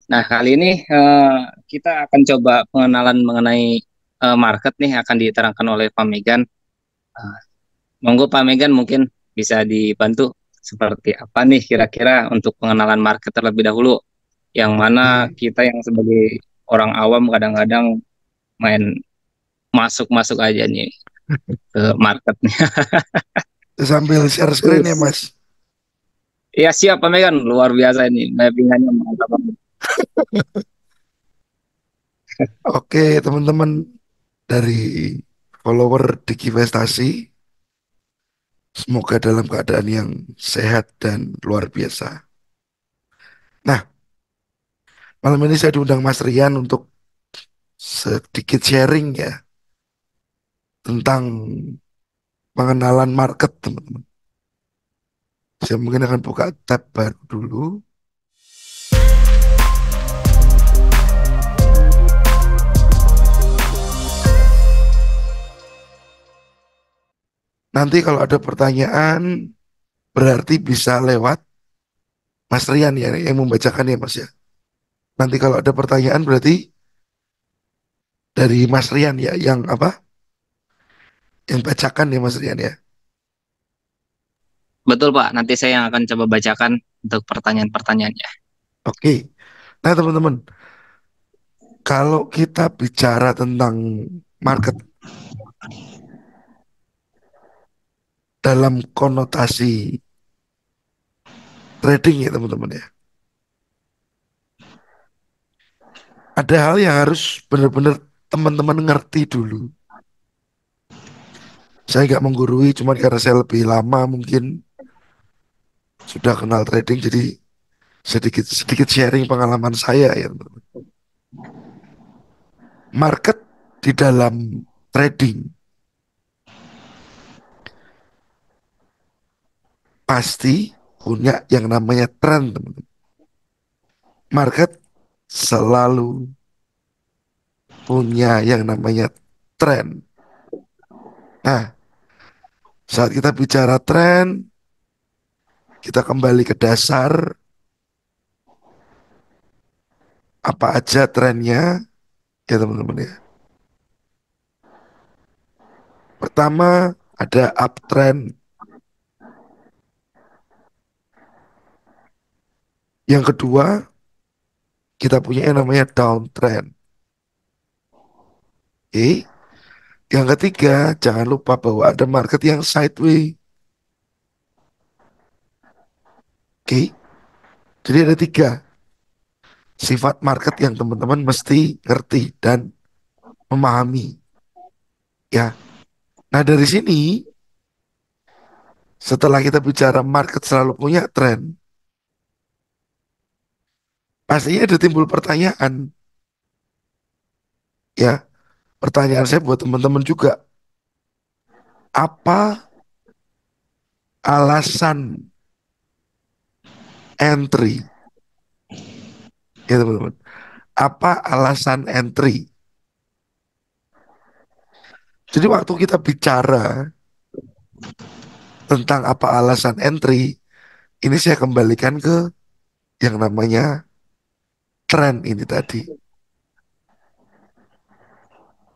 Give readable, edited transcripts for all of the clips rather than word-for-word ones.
Nah, kali ini kita akan coba pengenalan mengenai market nih akan diterangkan oleh Pak Megan. Eh, Monggo Pak Megan mungkin bisa dibantu seperti apa nih kira-kira untuk pengenalan market terlebih dahulu. Yang mana Oke, kita yang sebagai orang awam kadang-kadang main masuk-masuk aja nih ke marketnya. sambil share screen ya Mas. Iya siap Pak Megan, luar biasa ini mappingannya mantap banget. Oke teman-teman dari follower Dikivestasi, semoga dalam keadaan yang sehat dan luar biasa. Nah, malam ini saya diundang Mas Rian untuk sedikit sharing ya tentang pengenalan market teman-teman. Saya mungkin akan buka tab baru dulu. Nanti kalau ada pertanyaan berarti bisa lewat Mas Rian ya yang membacakan ya Mas ya. Nanti kalau ada pertanyaan berarti dari Mas Rian ya yang apa? Yang bacakan ya Mas Rian ya. Betul Pak, nanti saya yang akan coba bacakan untuk pertanyaan-pertanyaannya. Oke. Nah teman-teman, kalau kita bicara tentang market dalam konotasi trading ya teman-teman ya. Ada hal yang harus benar-benar teman-teman ngerti dulu. Saya nggak menggurui, cuma karena saya lebih lama mungkin sudah kenal trading, jadi sedikit sedikit sharing pengalaman saya ya teman-teman. Market di dalam trading pasti punya yang namanya tren teman-teman. Market selalu punya yang namanya tren. Nah, saat kita bicara tren, kita kembali ke dasar, apa aja trennya, ya teman-teman ya. Pertama, ada uptrend. Yang kedua, kita punya yang namanya downtrend. Oke. Yang ketiga, jangan lupa bahwa ada market yang sideways. Oke. Jadi ada tiga sifat market yang teman-teman mesti ngerti dan memahami. Ya. Nah dari sini, setelah kita bicara market selalu punya tren, pastinya ada timbul pertanyaan. Ya, pertanyaan saya buat teman-teman juga. Apa alasan entry? Ya teman-teman. Apa alasan entry? Jadi waktu kita bicara tentang apa alasan entry, ini saya kembalikan ke yang namanya tren ini tadi.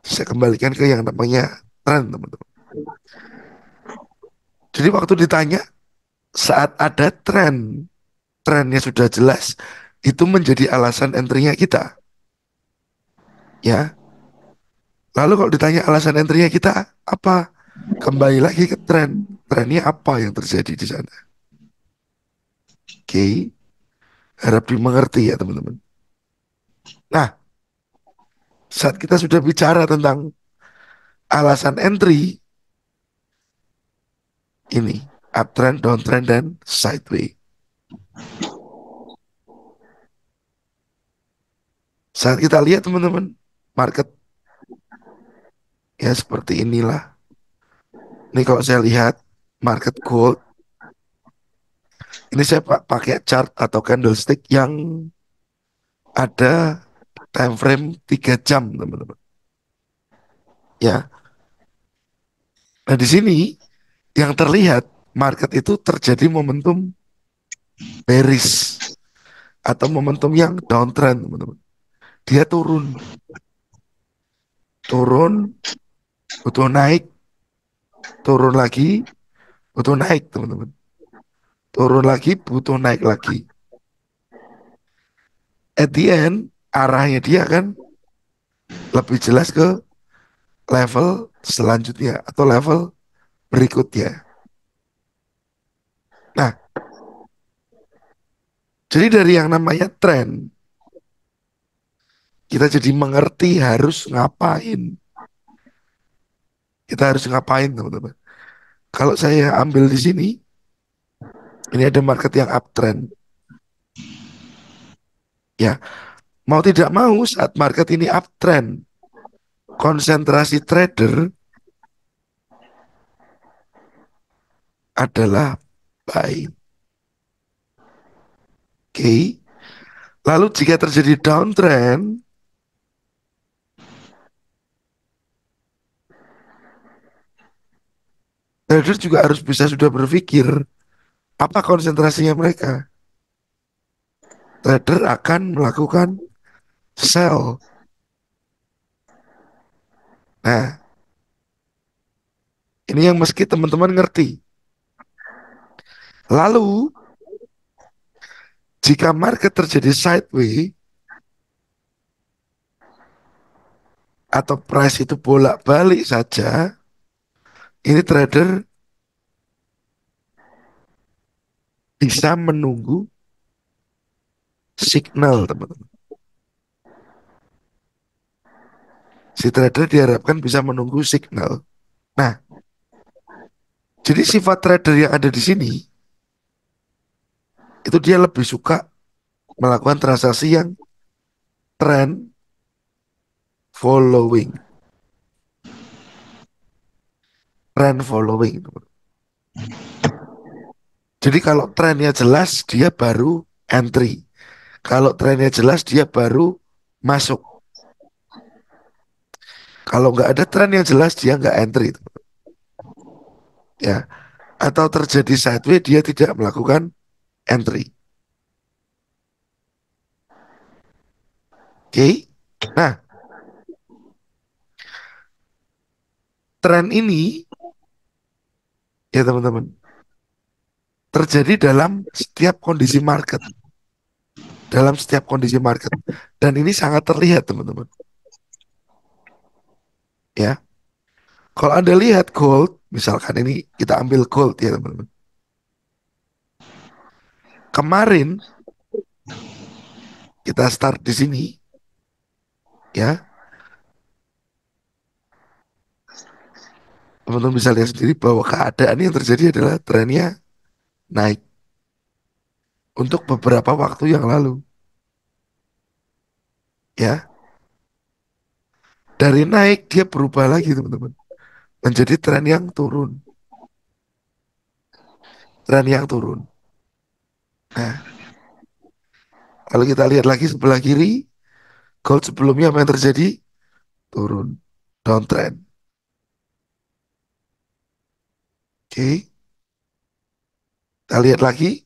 Saya kembalikan ke yang namanya tren, teman-teman. Jadi waktu ditanya saat ada tren, trennya sudah jelas, itu menjadi alasan entry-nya kita. Ya, lalu kalau ditanya alasan entry-nya kita apa? Kembali lagi ke tren. Trennya apa yang terjadi di sana? Oke, harap dimengerti ya teman-teman. Nah, saat kita sudah bicara tentang alasan entry, ini uptrend, downtrend, dan sideways. Saat kita lihat teman-teman, market ya seperti inilah. Ini kalau saya lihat market gold, ini saya pakai chart atau candlestick yang ada time frame 3 jam teman-teman. Ya, nah di sini yang terlihat market itu terjadi momentum bearish atau momentum yang downtrend, teman-teman. Dia turun, turun, butuh naik, turun lagi, butuh naik, teman-teman. Turun lagi, butuh naik lagi. At the end, arahnya dia kan lebih jelas ke level selanjutnya atau level berikutnya. Nah, jadi dari yang namanya tren, kita jadi mengerti harus ngapain. Kita harus ngapain, teman-teman. Kalau saya ambil di sini, ini ada market yang uptrend. Ya, mau tidak mau saat market ini uptrend, konsentrasi trader adalah buy. Oke. Lalu jika terjadi downtrend, trader juga harus bisa sudah berpikir apa konsentrasinya mereka. Trader akan melakukan sell. Nah, ini yang meski teman-teman ngerti. Lalu, jika market terjadi sideways atau price itu bolak-balik saja, ini trader bisa menunggu signal, teman-teman. Si trader diharapkan bisa menunggu signal. Nah, jadi sifat trader yang ada di sini itu dia lebih suka melakukan transaksi yang trend following, trend following. Jadi kalau trennya jelas dia baru entry. Kalau trennya jelas dia baru masuk. Kalau nggak ada tren yang jelas dia nggak entry, ya. Atau terjadi sideways dia tidak melakukan entry. Oke. Nah, tren ini ya teman-teman terjadi dalam setiap kondisi market, dalam setiap kondisi market. Dan ini sangat terlihat teman-teman. Ya, kalau Anda lihat gold, misalkan ini kita ambil gold ya teman-teman. Kemarin kita start di sini, ya, teman-teman bisa lihat sendiri bahwa keadaan yang terjadi adalah trennya naik untuk beberapa waktu yang lalu, ya. Dari naik dia berubah lagi teman-teman, menjadi tren yang turun, tren yang turun. Nah, kalau kita lihat lagi sebelah kiri, gold sebelumnya apa yang terjadi? Turun, downtrend. Oke, kita lihat lagi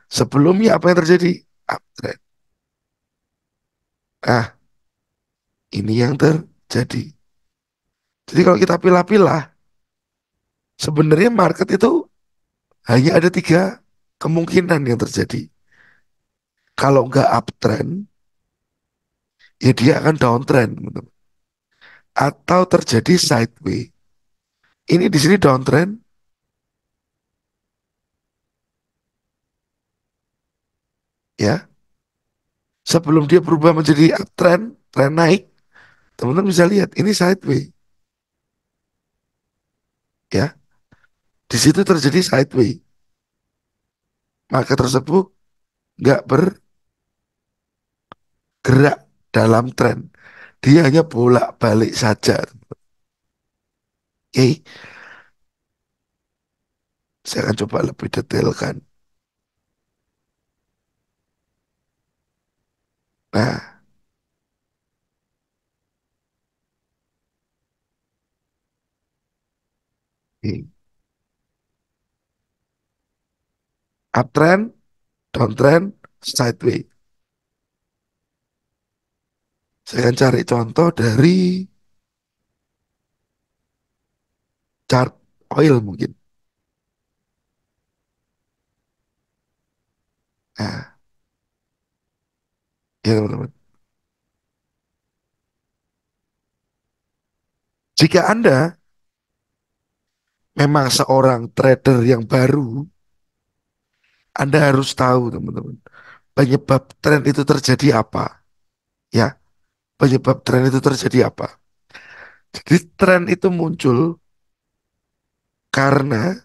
sebelumnya apa yang terjadi? Uptrend. Nah, ini yang terjadi. Jadi kalau kita pilah-pilah, sebenarnya market itu hanya ada tiga kemungkinan yang terjadi. Kalau nggak uptrend, ya dia akan downtrend, teman-teman. Atau terjadi sideways. Ini di sini downtrend, ya. Sebelum dia berubah menjadi uptrend, tren naik, teman-teman bisa lihat ini sideways, ya. Di situ terjadi sideways. Maka tersebut nggak bergerak dalam tren. Dia hanya bolak-balik saja. Oke, saya akan coba lebih detailkan. Nah, ini. Uptrend, downtrend, sideways. Saya akan cari contoh dari chart oil mungkin. Nah, ya teman-teman. Jika Anda memang seorang trader yang baru, Anda harus tahu teman-teman, penyebab tren itu terjadi apa? Ya, penyebab tren itu terjadi apa? Jadi tren itu muncul karena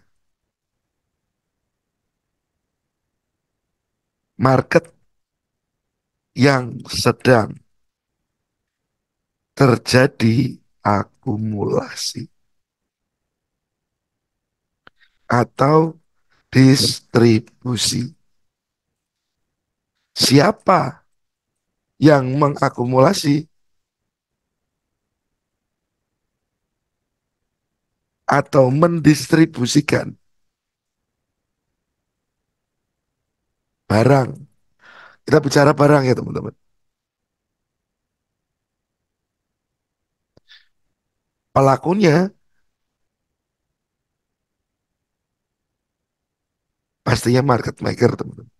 market yang sedang terjadi akumulasi atau distribusi. Siapa yang mengakumulasi atau mendistribusikan barang? Kita bicara barang ya teman-teman. Pelakunya pastinya market maker teman-teman.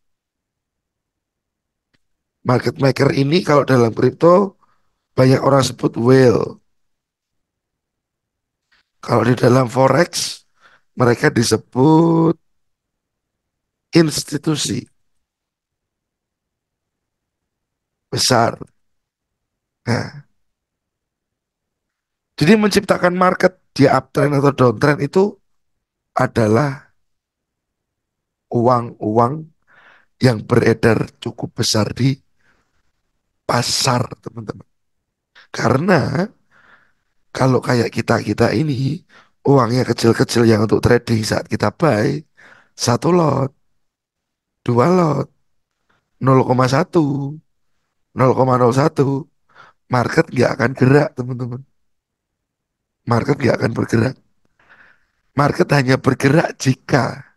Market maker ini kalau dalam kripto banyak orang sebut whale. Kalau di dalam forex mereka disebut institusi besar. Nah, jadi menciptakan market di uptrend atau downtrend itu adalah uang-uang yang beredar cukup besar di pasar, teman-teman. Karena kalau kayak kita-kita ini, uangnya kecil-kecil yang untuk trading saat kita buy, satu lot, dua lot, 0,1, 0,01, market nggak akan gerak, teman-teman. Market nggak akan bergerak. Market hanya bergerak jika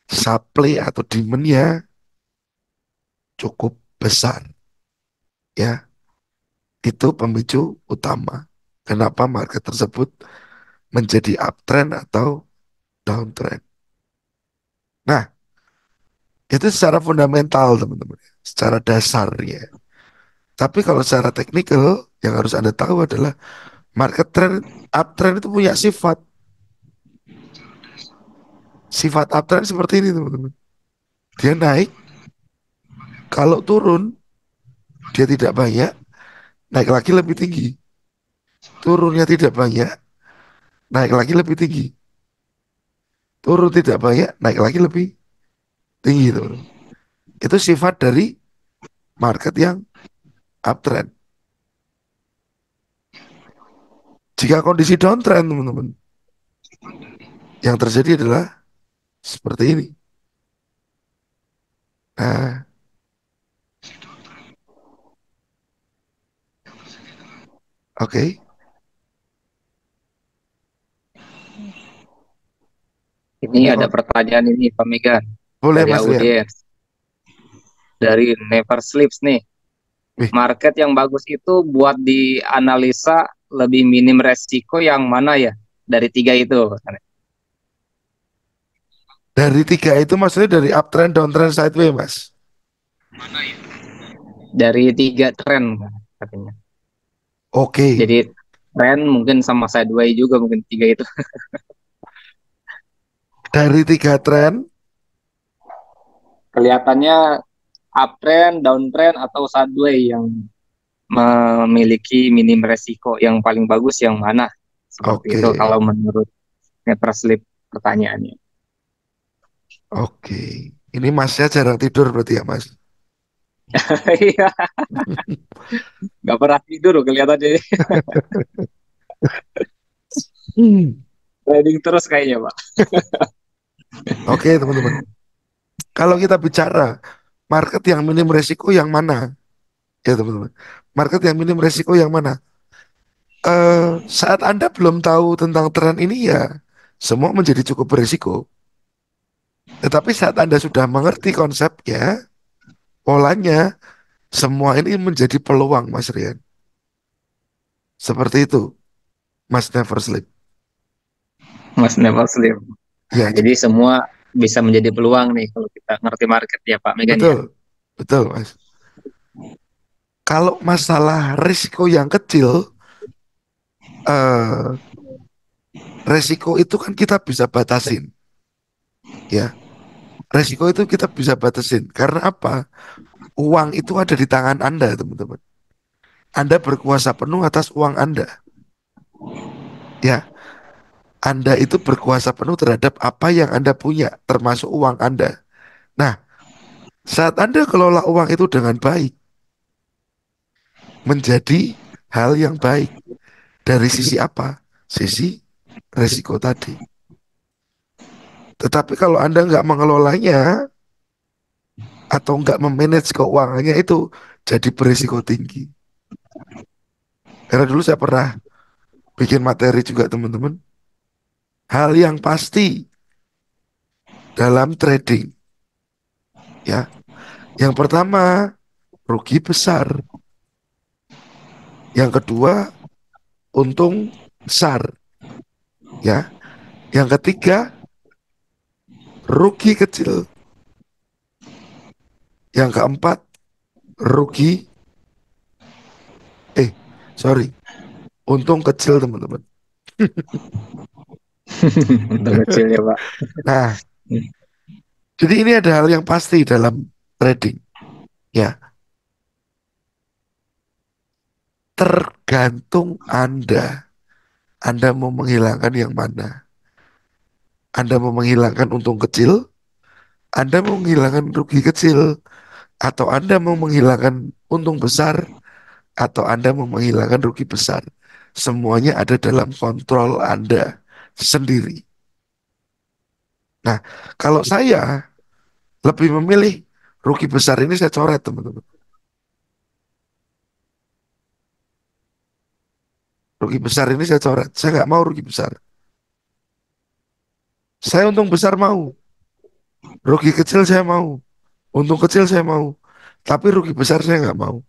supply atau demand-nya cukup besar. Ya, itu pemicu utama. Kenapa market tersebut menjadi uptrend atau downtrend. Nah, itu secara fundamental, teman-teman. Secara dasarnya. Tapi kalau secara teknikal, yang harus Anda tahu adalah market trend, uptrend itu punya sifat. Sifat uptrend seperti ini, teman-teman. Dia naik, kalau turun, dia tidak banyak, naik lagi lebih tinggi. Turunnya tidak banyak, naik lagi lebih tinggi. Turun tidak banyak, naik lagi lebih tinggi, teman-teman. Itu sifat dari market yang uptrend. Jika kondisi downtrend, teman-teman, yang terjadi adalah seperti ini. Nah, oke. Ini Ini ada kok pertanyaan ini Pak Megan boleh dari Mas Rian. audiens, dari Never Sleeps nih. Wih, Market yang bagus itu buat dianalisa lebih minim resiko yang mana ya dari tiga itu? dari tiga itu maksudnya dari uptrend, downtrend, sideways, Mas. Dari tiga tren katanya. Oke, Jadi tren mungkin sama sideways juga mungkin tiga itu. dari tiga tren, Kelihatannya uptrend, downtrend atau sideways yang memiliki minim resiko yang paling bagus yang mana? Seperti oke, itu kalau menurut Never Sleep pertanyaannya. oke. Ini Masnya jarang tidur berarti ya, Mas? Iya, nggak pernah tidur kelihatannya. Hmm. Trading terus kayaknya, Pak. Oke, teman-teman. Kalau kita bicara market yang minim resiko yang mana? Ya, teman-teman. Market yang minim resiko yang mana? Saat Anda belum tahu tentang tren ini ya, semua menjadi cukup berisiko. Tetapi saat Anda sudah mengerti konsepnya, polanya, Semua ini menjadi peluang, Mas Rian. Seperti itu, Mas Never Sleep. Mas Never Sleep. Nah, Ya, jadi semua bisa menjadi peluang nih kalau kita ngerti market ya Pak Megan ya. betul, betul, Mas. Kalau masalah risiko yang kecil, eh, resiko itu kan kita bisa batasin, ya. Resiko itu kita bisa batasin. Karena apa? Uang itu ada di tangan Anda, teman-teman. Anda berkuasa penuh atas uang Anda. Ya, Anda itu berkuasa penuh terhadap apa yang Anda punya, termasuk uang Anda. Nah, saat Anda kelola uang itu dengan baik, menjadi hal yang baik. Dari sisi apa? Sisi resiko tadi. Tetapi kalau Anda nggak mengelolanya atau nggak memanage keuangannya itu jadi berisiko tinggi. Karena dulu saya pernah bikin materi juga teman-teman. Hal yang pasti dalam trading ya. Yang pertama rugi besar. Yang kedua untung besar ya. Yang ketiga rugi kecil. Yang keempat rugi eh sorry untung kecil teman-teman. Untuk kecil ya Pak. Nah, jadi ini ada hal yang pasti dalam trading ya. Tergantung Anda. Anda mau menghilangkan yang mana? Anda mau menghilangkan untung kecil, Anda mau menghilangkan rugi kecil, atau Anda mau menghilangkan untung besar, atau Anda mau menghilangkan rugi besar. Semuanya ada dalam kontrol Anda sendiri. Nah, kalau saya lebih memilih rugi besar ini saya coret, teman-teman. Rugi besar ini saya coret. Saya nggak mau rugi besar. Saya untung besar mau. Rugi kecil saya mau. Untung kecil saya mau. Tapi rugi besar saya nggak mau.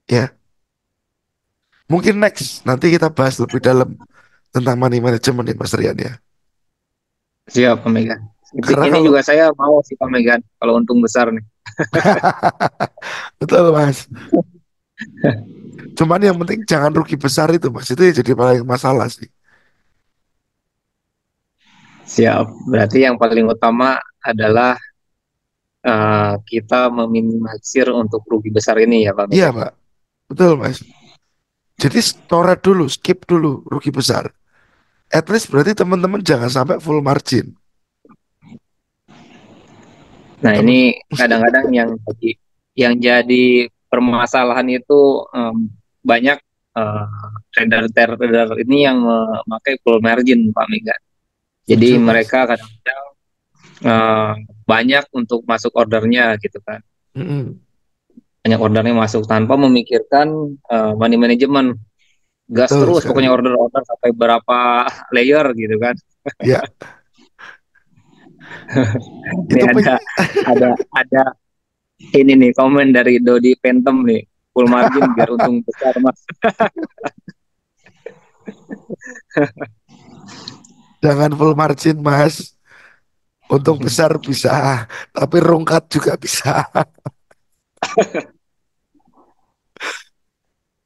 Ya, mungkin next. Nanti kita bahas lebih dalam tentang money management ya Mas Rian ya. Siap Pak Megan. Karena Ini kalau juga saya mau sih Pak Megan kalau untung besar nih. betul Mas. Cuman yang penting jangan rugi besar itu Mas. Itu yang jadi paling masalah sih. Siap. Berarti yang paling utama adalah kita meminimalisir untuk rugi besar ini ya Pak Iya Megan. Pak. Betul Mas. Jadi coret dulu, skip dulu rugi besar. At least berarti teman-teman jangan sampai full margin. Nah Temen, ini kadang-kadang yang jadi permasalahan itu banyak eh, trader-trader ini yang memakai full margin Pak Megan. Jadi setuju Mas. mereka kadang-kadang eh, banyak untuk masuk ordernya gitu kan. Mm-mm. Banyak ordernya masuk tanpa memikirkan money management. Gas Betul terus pokoknya sekali. order-order sampai berapa layer gitu kan. Ya, Ini itu ada ini nih komen dari Dodi Pentem nih. Full margin biar untung besar Mas. jangan full margin Mas. Untung besar bisa, tapi rungkat juga bisa.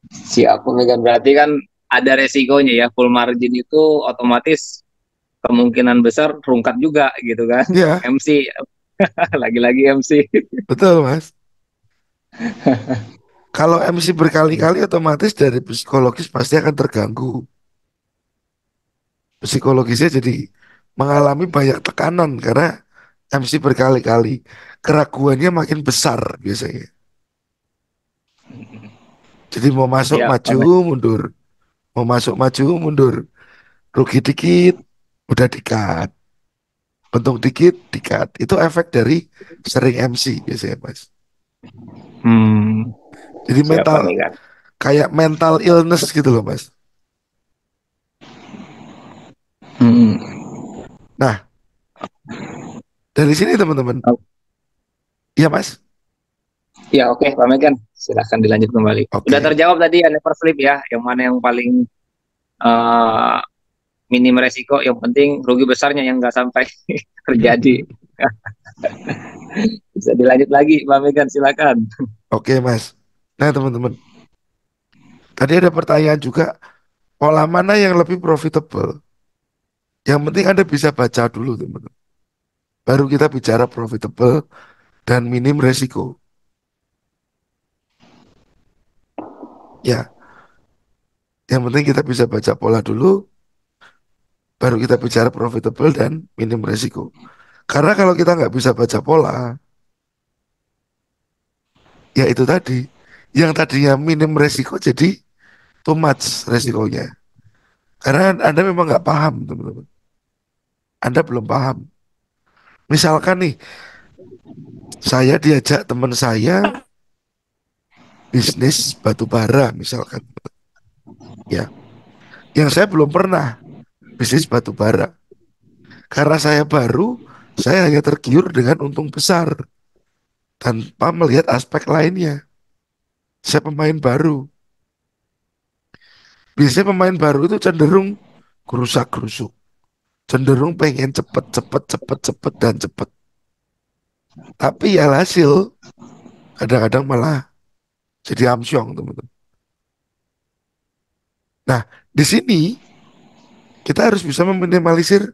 Siap pemegang berarti kan ada resikonya ya full margin itu otomatis kemungkinan besar rungkat juga gitu kan. Ya, MC lagi-lagi MC. betul Mas. Kalau MC berkali-kali otomatis dari psikologis pasti akan terganggu. Psikologisnya jadi mengalami banyak tekanan karena MC berkali-kali. Keraguannya makin besar biasanya. Jadi mau masuk Siap maju mundur, mau masuk maju mundur. Rugi dikit udah dikat, untung dikit dikat. Itu efek dari sering MC biasanya Mas. Hmm, Jadi siap mental pemegang. kayak mental illness gitu loh Mas. Hmm. Nah, dari sini teman-teman. Oh, Iya Mas. Ya oke Pak Megan, silahkan dilanjut kembali. Udah Oke. terjawab tadi ya never flip ya, yang mana yang paling eh, minim resiko, yang penting rugi besarnya yang nggak sampai terjadi. Bisa dilanjut lagi Pak Megan, silakan. Oke, Mas. Nah, teman-teman, tadi ada pertanyaan juga, pola mana yang lebih profitable? Yang penting Anda bisa baca dulu, teman-teman. Baru kita bicara profitable dan minim resiko. Ya, yang penting kita bisa baca pola dulu, baru kita bicara profitable dan minim resiko. Karena kalau kita nggak bisa baca pola, ya itu tadi. Yang tadinya minim resiko jadi too much resikonya. Karena Anda memang nggak paham, teman-teman. Anda belum paham. Misalkan nih, saya diajak teman saya bisnis batu bara, misalkan. Ya, yang saya belum pernah bisnis batu bara. Karena saya baru, saya hanya tergiur dengan untung besar tanpa melihat aspek lainnya. Saya pemain baru. Biasanya pemain baru itu cenderung gerusak-gerusuk. Cenderung pengen cepet, cepet, cepet, cepet, dan cepet. Tapi ya hasil kadang-kadang malah jadi amsyong, teman-teman. Nah, di sini kita harus bisa meminimalisir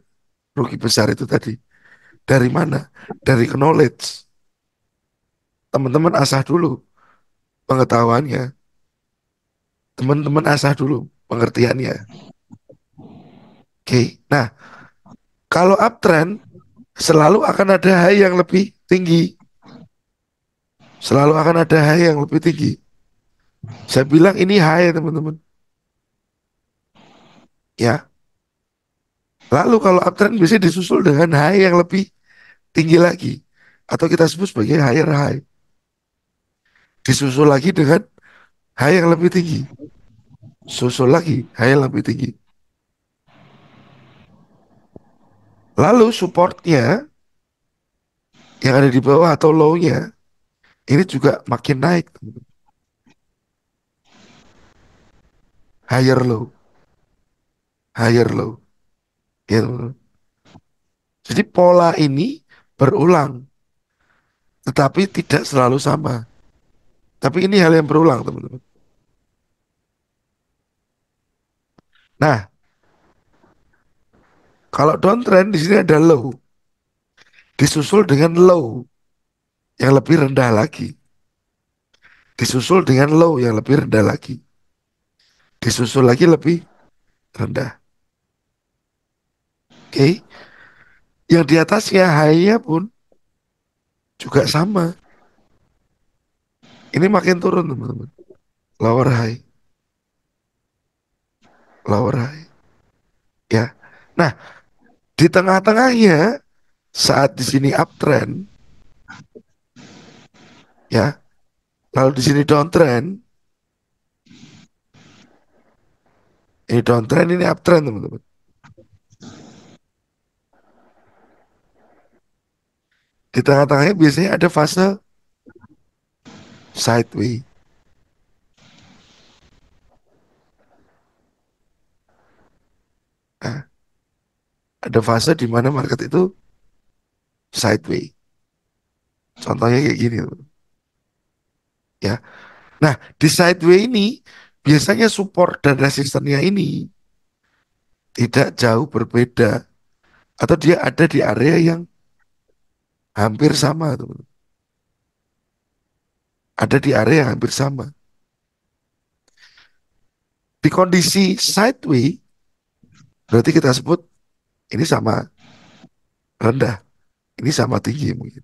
rugi besar itu tadi. Dari mana? Dari knowledge. Teman-teman asah dulu pengetahuannya. Teman-teman asah dulu pengertiannya. Oke. Nah, kalau uptrend selalu akan ada high yang lebih tinggi. Selalu akan ada high yang lebih tinggi. Saya bilang ini high, teman-teman. Ya. Lalu kalau uptrend bisa disusul dengan high yang lebih tinggi lagi. Atau kita sebut sebagai higher high. Disusul lagi dengan high yang lebih tinggi. Susul lagi high yang lebih tinggi. Lalu supportnya yang ada di bawah atau low-nya ini juga makin naik, higher low, higher low, ya teman-teman. Jadi pola ini berulang, tetapi tidak selalu sama. Tapi ini hal yang berulang, teman-teman. Nah, kalau downtrend di sini ada low, disusul dengan low yang lebih rendah lagi, disusul dengan low yang lebih rendah lagi, disusul lagi lebih rendah. Oke, yang di atasnya high-nya pun juga sama. Ini makin turun, teman-teman. Lower high, lower high. Ya. Nah, di tengah-tengahnya saat di sini uptrend, ya, lalu di sini downtrend, ini downtrend, ini uptrend, teman-teman. Di tengah-tengahnya biasanya ada fase sideways. Nah, ada fase di mana market itu sideways. Contohnya kayak gini, teman. Ya. Nah, di sideways ini biasanya support dan resistennya ini tidak jauh berbeda atau dia ada di area yang hampir sama, teman. Ada di area yang hampir sama. Di kondisi sideways berarti kita sebut ini sama rendah, ini sama tinggi mungkin.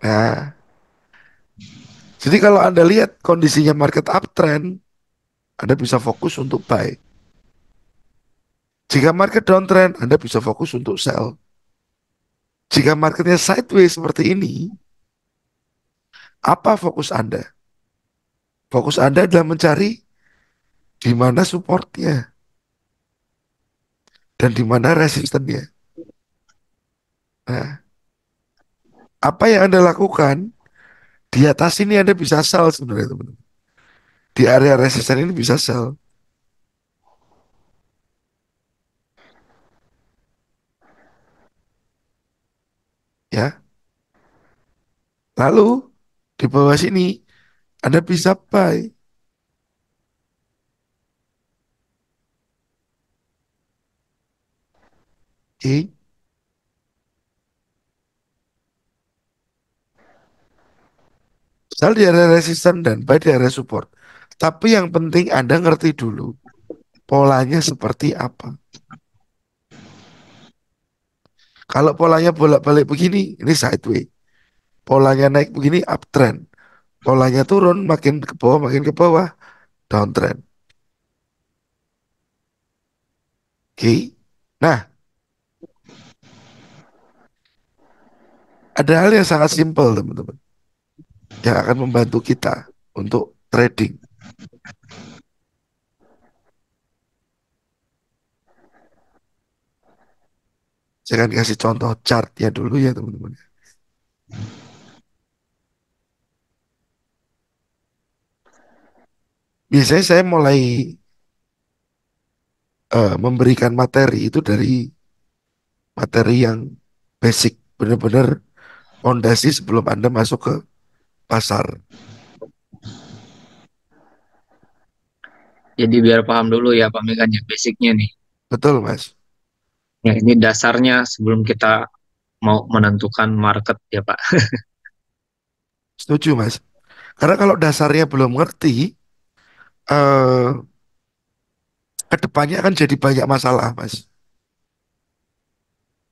Nah, jadi kalau Anda lihat kondisinya market uptrend, Anda bisa fokus untuk buy. Jika market downtrend, Anda bisa fokus untuk sell. Jika marketnya sideways seperti ini, apa fokus Anda? Fokus Anda adalah mencari di mana supportnya dan di mana resistennya. Nah, apa yang Anda lakukan? Di atas ini Anda bisa sell sebenarnya teman-teman. Di area resisten ini bisa sell ya. Lalu di bawah sini Anda bisa buy. Oke. Sell di area resisten dan buy di area support. Tapi yang penting Anda ngerti dulu polanya seperti apa. Kalau polanya bolak-balik begini, ini sideway. Polanya naik begini, uptrend. Polanya turun, makin ke bawah, downtrend. Oke. Nah, ada hal yang sangat simpel, teman-teman, yang akan membantu kita untuk trading. Saya akan kasih contoh chartnya dulu ya, teman-teman. Biasanya saya mulai memberikan materi itu dari materi yang basic, benar-benar fondasi sebelum Anda masuk ke pasar. Jadi biar paham dulu ya Pak Megan ya basicnya nih. Betul, Mas. Ya ini dasarnya sebelum kita mau menentukan market ya Pak. Setuju, Mas. Karena kalau dasarnya belum ngerti, eh, kedepannya akan jadi banyak masalah, Mas.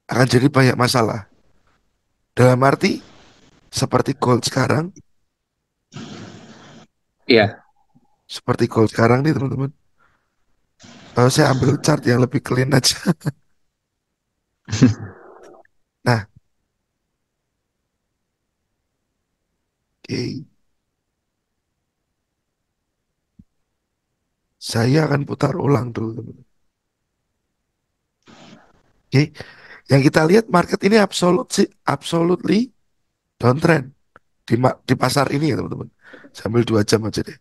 Akan jadi banyak masalah. Dalam arti, seperti gold sekarang, Iya. seperti gold sekarang nih, teman-teman. Saya ambil chart yang lebih clean aja. Nah, oke. Saya akan putar ulang dulu, teman-teman. Oke. Yang kita lihat market ini absolutely downtrend di pasar ini ya, teman-teman. Sambil 2 jam aja deh.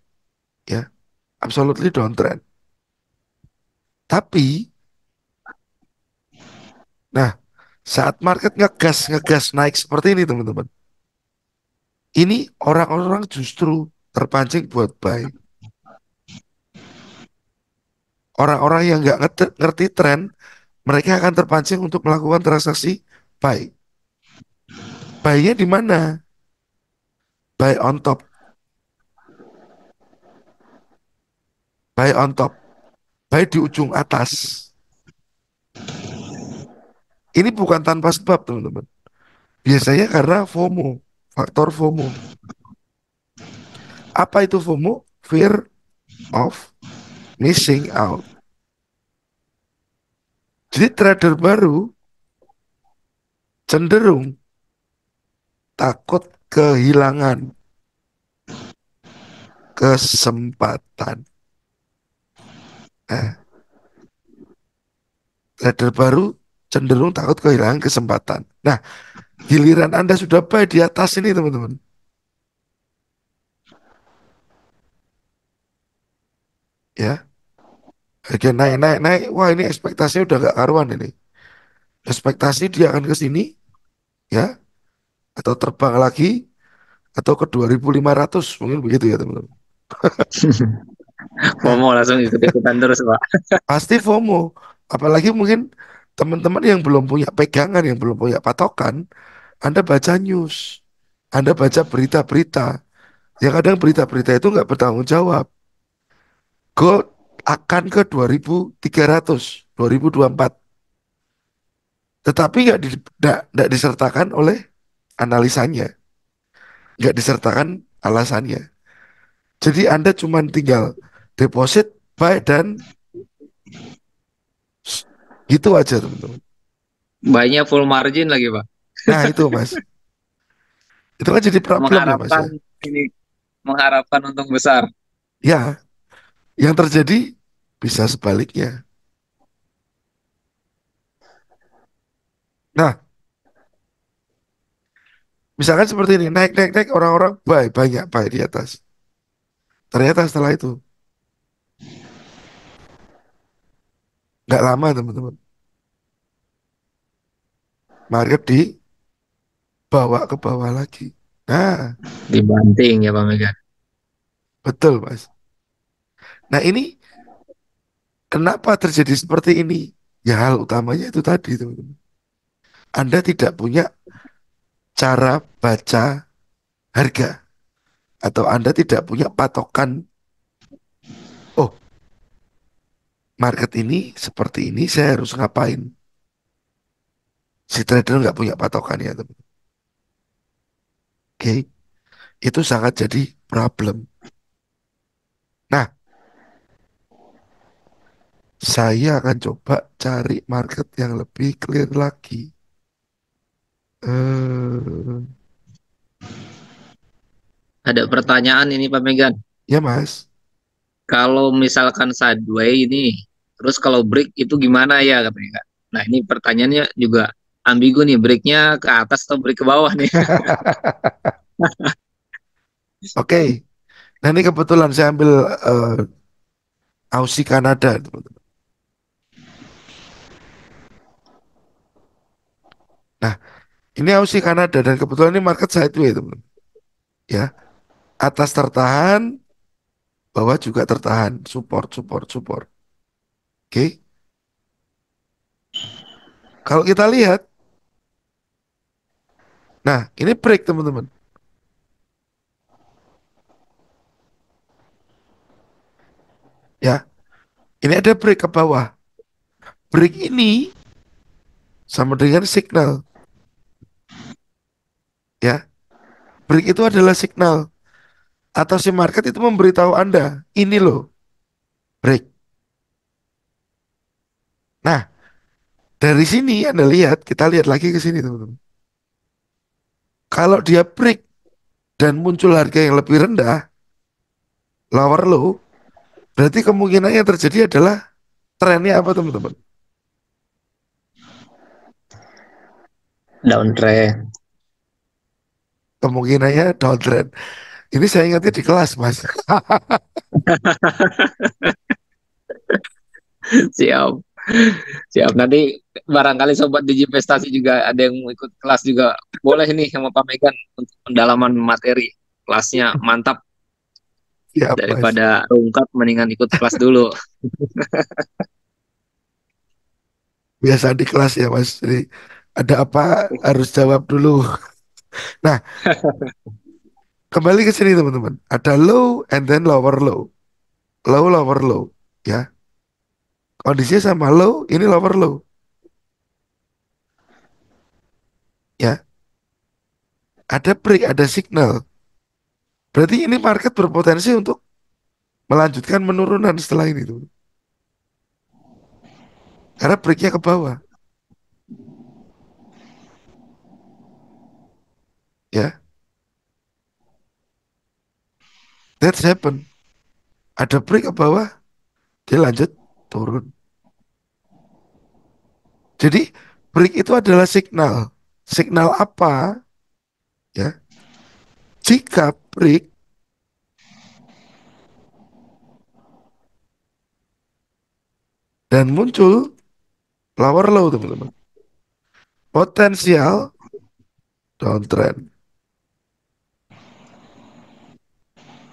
Ya, absolutely downtrend. Tapi, nah, saat market ngegas naik seperti ini, teman-teman. Ini orang-orang justru terpancing buat buy. Orang-orang yang nggak ngerti tren, mereka akan terpancing untuk melakukan transaksi buy. Buy-nya di mana? Buy on top, buy on top, buy di ujung atas. Ini bukan tanpa sebab, teman-teman. Biasanya karena FOMO, faktor FOMO. Apa itu FOMO? Fear of missing out. Jadi trader baru cenderung takut kehilangan kesempatan. Nah, trader baru cenderung takut kehilangan kesempatan. Nah, giliran Anda sudah buy di atas ini, teman-teman. Ya, harga naik, naik, naik. Wah, ini ekspektasinya udah gak karuan ini. Ekspektasi dia akan ke sini, ya, atau terbang lagi, atau ke 2.500 mungkin begitu ya, teman-teman. Nah, FOMO langsung ikut-ikutan terus Pak. pasti FOMO. Apalagi mungkin teman-teman yang belum punya pegangan, yang belum punya patokan, Anda baca news, Anda baca berita-berita. Yang kadang berita-berita itu nggak bertanggung jawab. Gold akan ke 2.300, 2024. Tetapi nggak disertakan oleh analisanya, nggak disertakan alasannya. Jadi Anda cuma tinggal deposit, buy, dan s- gitu aja, teman-teman. Banyak full margin lagi Pak. Nah, itu, Mas. Itu kan jadi problem ya, Mas Mengharapkan ya. ini mengharapkan untung besar. Ya, yang terjadi bisa sebaliknya. Nah, Misalkan seperti ini, naik, naik, naik, orang-orang buy, banyak buy di atas. Ternyata setelah itu, nggak lama teman-teman, market dibawa ke bawah lagi. Nah, Dibanting ya Pak Megan. betul Mas. Nah ini kenapa terjadi seperti ini? Ya hal utamanya itu tadi teman-teman. Anda tidak punya cara baca harga. Atau Anda tidak punya patokan, oh market ini seperti ini, saya harus ngapain. Si trader nggak punya patokan ya teman. Oke, itu sangat jadi problem. Nah, saya akan coba cari market yang lebih clear lagi. Eh, Ada pertanyaan ini Pak Megan. ya Mas. Kalau misalkan sideways ini, terus kalau break itu gimana ya katanya Kak. Nah ini pertanyaannya juga ambigu nih, breaknya ke atas atau break ke bawah nih. Oke, nah ini kebetulan saya ambil eh, Aussie Kanada, teman-teman. Nah, ini Aussie Kanada dan kebetulan ini market sideways, teman-teman. Ya, atas tertahan, bawah juga tertahan, support, support, support. Oke, kalau kita lihat, nah ini break teman-teman. Ya, ini ada break ke bawah. Break ini sama dengan signal. Ya, break itu adalah signal atau si market itu memberitahu Anda, ini loh break. Nah, dari sini Anda lihat, kita lihat lagi ke sini teman-teman. Kalau dia break dan muncul harga yang lebih rendah, lower low, berarti kemungkinan yang terjadi adalah trennya apa teman-teman? Downtrend. Kemungkinannya downtrend. Ini saya ingatnya di kelas, Mas. Siap, siap. Nanti barangkali sobat Digivestasi juga ada yang mau ikut kelas juga. Boleh nih sama Pak Megan untuk pendalaman materi. Kelasnya mantap, Siap, Mas. daripada rungkap mendingan ikut kelas dulu. Biasa di kelas ya, Mas. Jadi ada apa harus jawab dulu. Nah, kembali ke sini teman-teman. Ada low and then lower low. Low, lower low. Ya, kondisinya sama low, ini lower low. Ya, ada break, ada signal. Berarti ini market berpotensi untuk melanjutkan penurunan setelah ini tuh. Karena breaknya ke bawah. Ya, that's happen. Ada break ke bawah, dia lanjut turun. Jadi break itu adalah signal. Signal apa? Ya, jika break dan muncul lower low teman-teman. Potensial downtrend.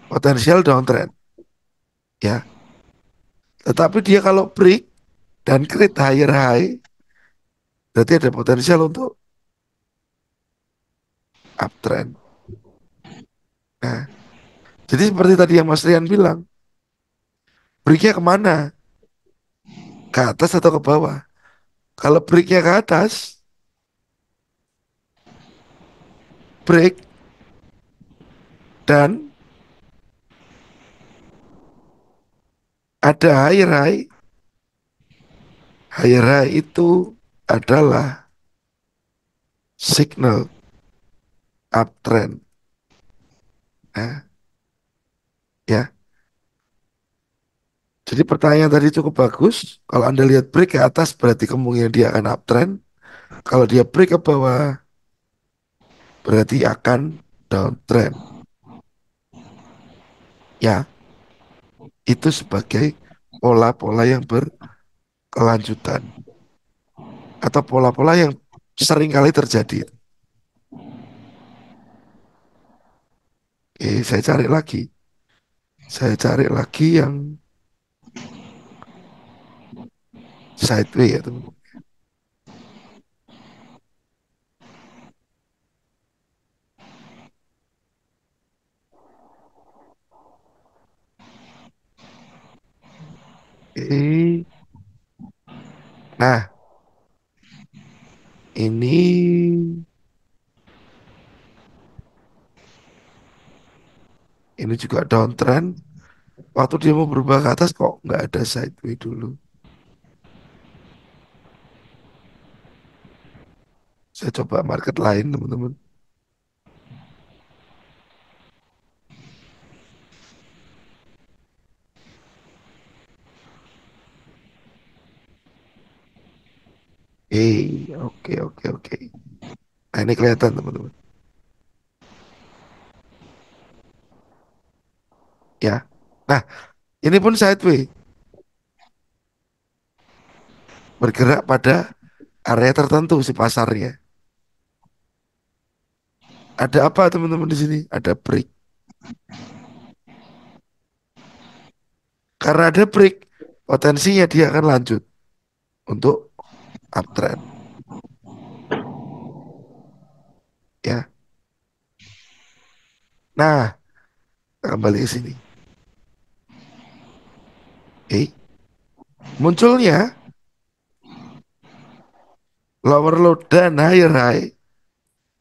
Potensial downtrend. Ya, tetapi dia kalau break dan create higher high, berarti ada potensial untuk uptrend. Nah, jadi seperti tadi yang Mas Rian bilang, breaknya kemana? Ke atas atau ke bawah? Kalau breaknya ke atas, break dan ada higher high, higher high itu adalah signal uptrend. Nah, ya. Jadi pertanyaan tadi cukup bagus. Kalau Anda lihat break ke atas berarti kemungkinan dia akan uptrend. Kalau dia break ke bawah berarti akan downtrend. Ya, itu sebagai pola-pola yang berkelanjutan atau pola-pola yang sering kali terjadi. Oke, saya cari lagi. Saya cari lagi yang sideways ya teman-teman. Oke. Nah, ini juga downtrend. Waktu dia mau berubah ke atas kok nggak ada sideways dulu. Saya coba market lain teman-teman. Oke, oke, oke. Nah, ini kelihatan teman-teman. Ya. Nah, ini pun sideways. Bergerak pada area tertentu si pasarnya. Ada apa teman-teman di sini? Ada break. Karena ada break, potensinya dia akan lanjut untuk uptrend. Ya. Nah, kembali ke sini. Munculnya lower low dan higher high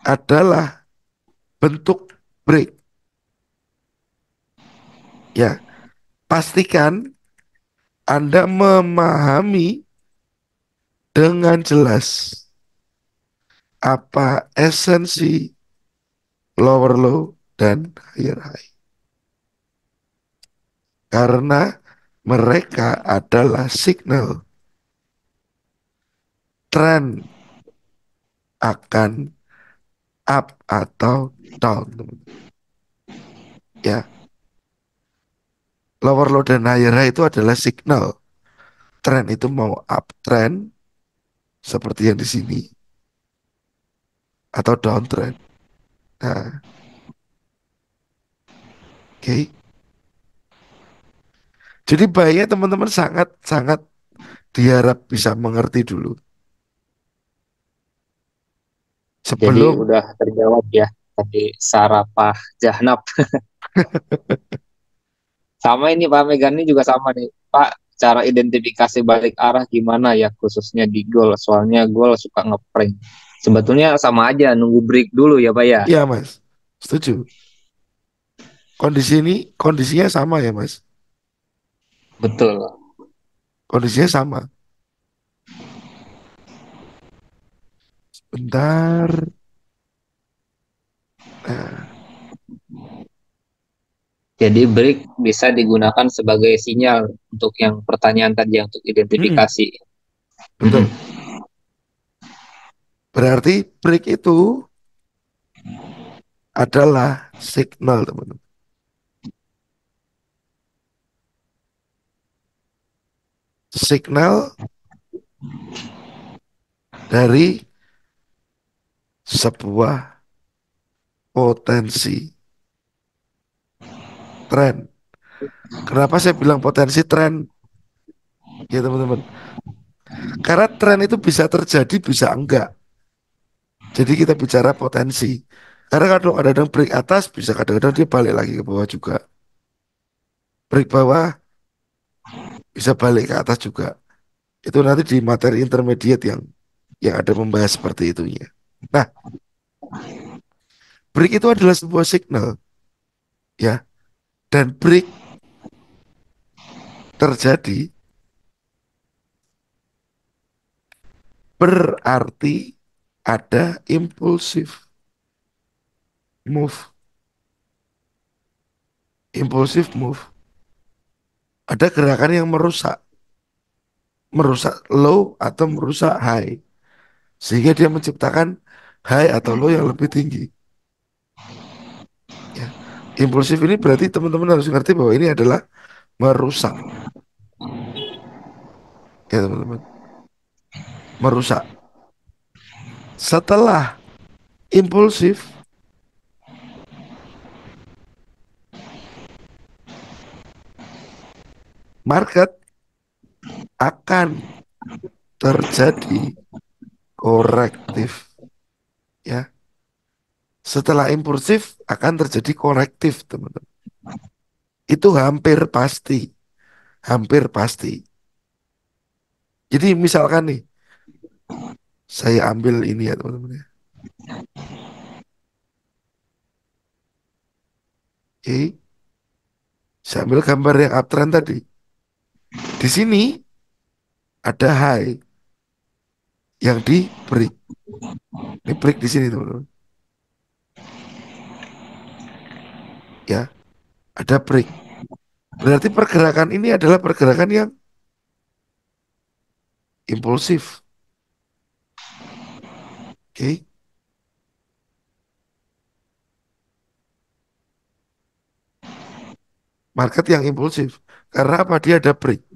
adalah bentuk break. Ya, pastikan Anda memahami dengan jelas apa esensi lower low dan higher high. Karena mereka adalah signal tren akan up atau down, teman. Ya, lower low dan higher high itu adalah signal tren itu mau uptrend seperti yang di sini atau downtrend. Nah, oke. Jadi bahaya teman-teman sangat-sangat diharap bisa mengerti dulu Jadi sebelum. udah terjawab ya tadi Sarapah Jahnab. Sama ini Pak Megan ini juga sama nih. Pak, cara identifikasi balik arah gimana ya khususnya di gol. Soalnya gol suka ngeprank. Sebetulnya sama aja nunggu break dulu ya Pak ya. Iya Mas, setuju. Kondisi ini kondisinya sama ya Mas. Betul. Kondisinya sama. Bentar. Nah, Jadi break bisa digunakan sebagai sinyal untuk yang pertanyaan tadi yang untuk mm, identifikasi. Mm-mm. betul. Berarti break itu adalah signal teman-teman. Signal dari sebuah potensi tren. Kenapa saya bilang potensi tren ya teman-teman? Karena tren itu bisa terjadi, bisa enggak. Jadi kita bicara potensi. Karena kadang-kadang break atas, bisa kadang-kadang dia balik lagi ke bawah juga. Break bawah, bisa balik ke atas juga. Itu nanti di materi intermediate yang ada membahas seperti itunya. Nah, break itu adalah sebuah signal, ya. Dan break terjadi berarti ada impulsif move. Impulsif move. Ada gerakan yang merusak. Merusak low atau merusak high. Sehingga dia menciptakan high atau low yang lebih tinggi. Impulsif ini berarti teman-teman harus ngerti bahwa ini adalah merusak, ya teman-teman. Merusak. Setelah impulsif, market akan terjadi korektif, ya. Setelah impulsif akan terjadi korektif, teman-teman. Itu hampir pasti, hampir pasti. Jadi misalkan nih, saya ambil ini ya teman-teman ya. Oke, saya ambil gambar yang uptrend tadi. Di sini ada high yang di break. Ini break di sini teman-teman. Ya, ada break. Berarti pergerakan ini adalah pergerakan yang impulsif. Oke, market yang impulsif. Karena apa? Dia ada break.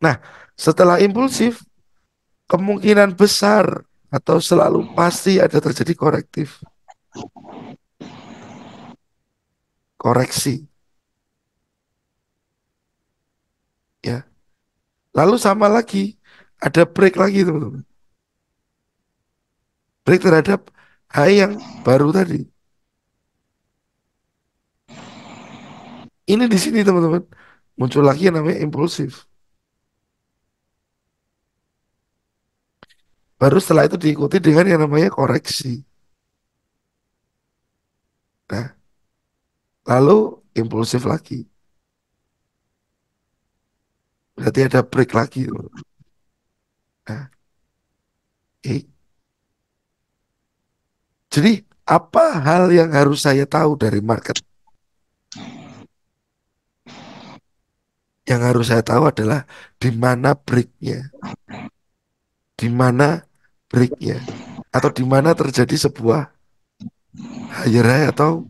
Nah, setelah impulsif, kemungkinan besar atau selalu pasti ada terjadi korektif. Koreksi, ya. Lalu sama lagi, ada break lagi teman-teman. Break terhadap high yang baru tadi. Ini di sini teman-teman. Muncul lagi yang namanya impulsif. Baru setelah itu diikuti dengan yang namanya koreksi. Nah, lalu impulsif lagi. Berarti ada break lagi, teman-teman. Nah, oke. Jadi apa hal yang harus saya tahu dari market? Yang harus saya tahu adalah di mana breaknya, di mana breaknya, atau di mana terjadi sebuah higher high atau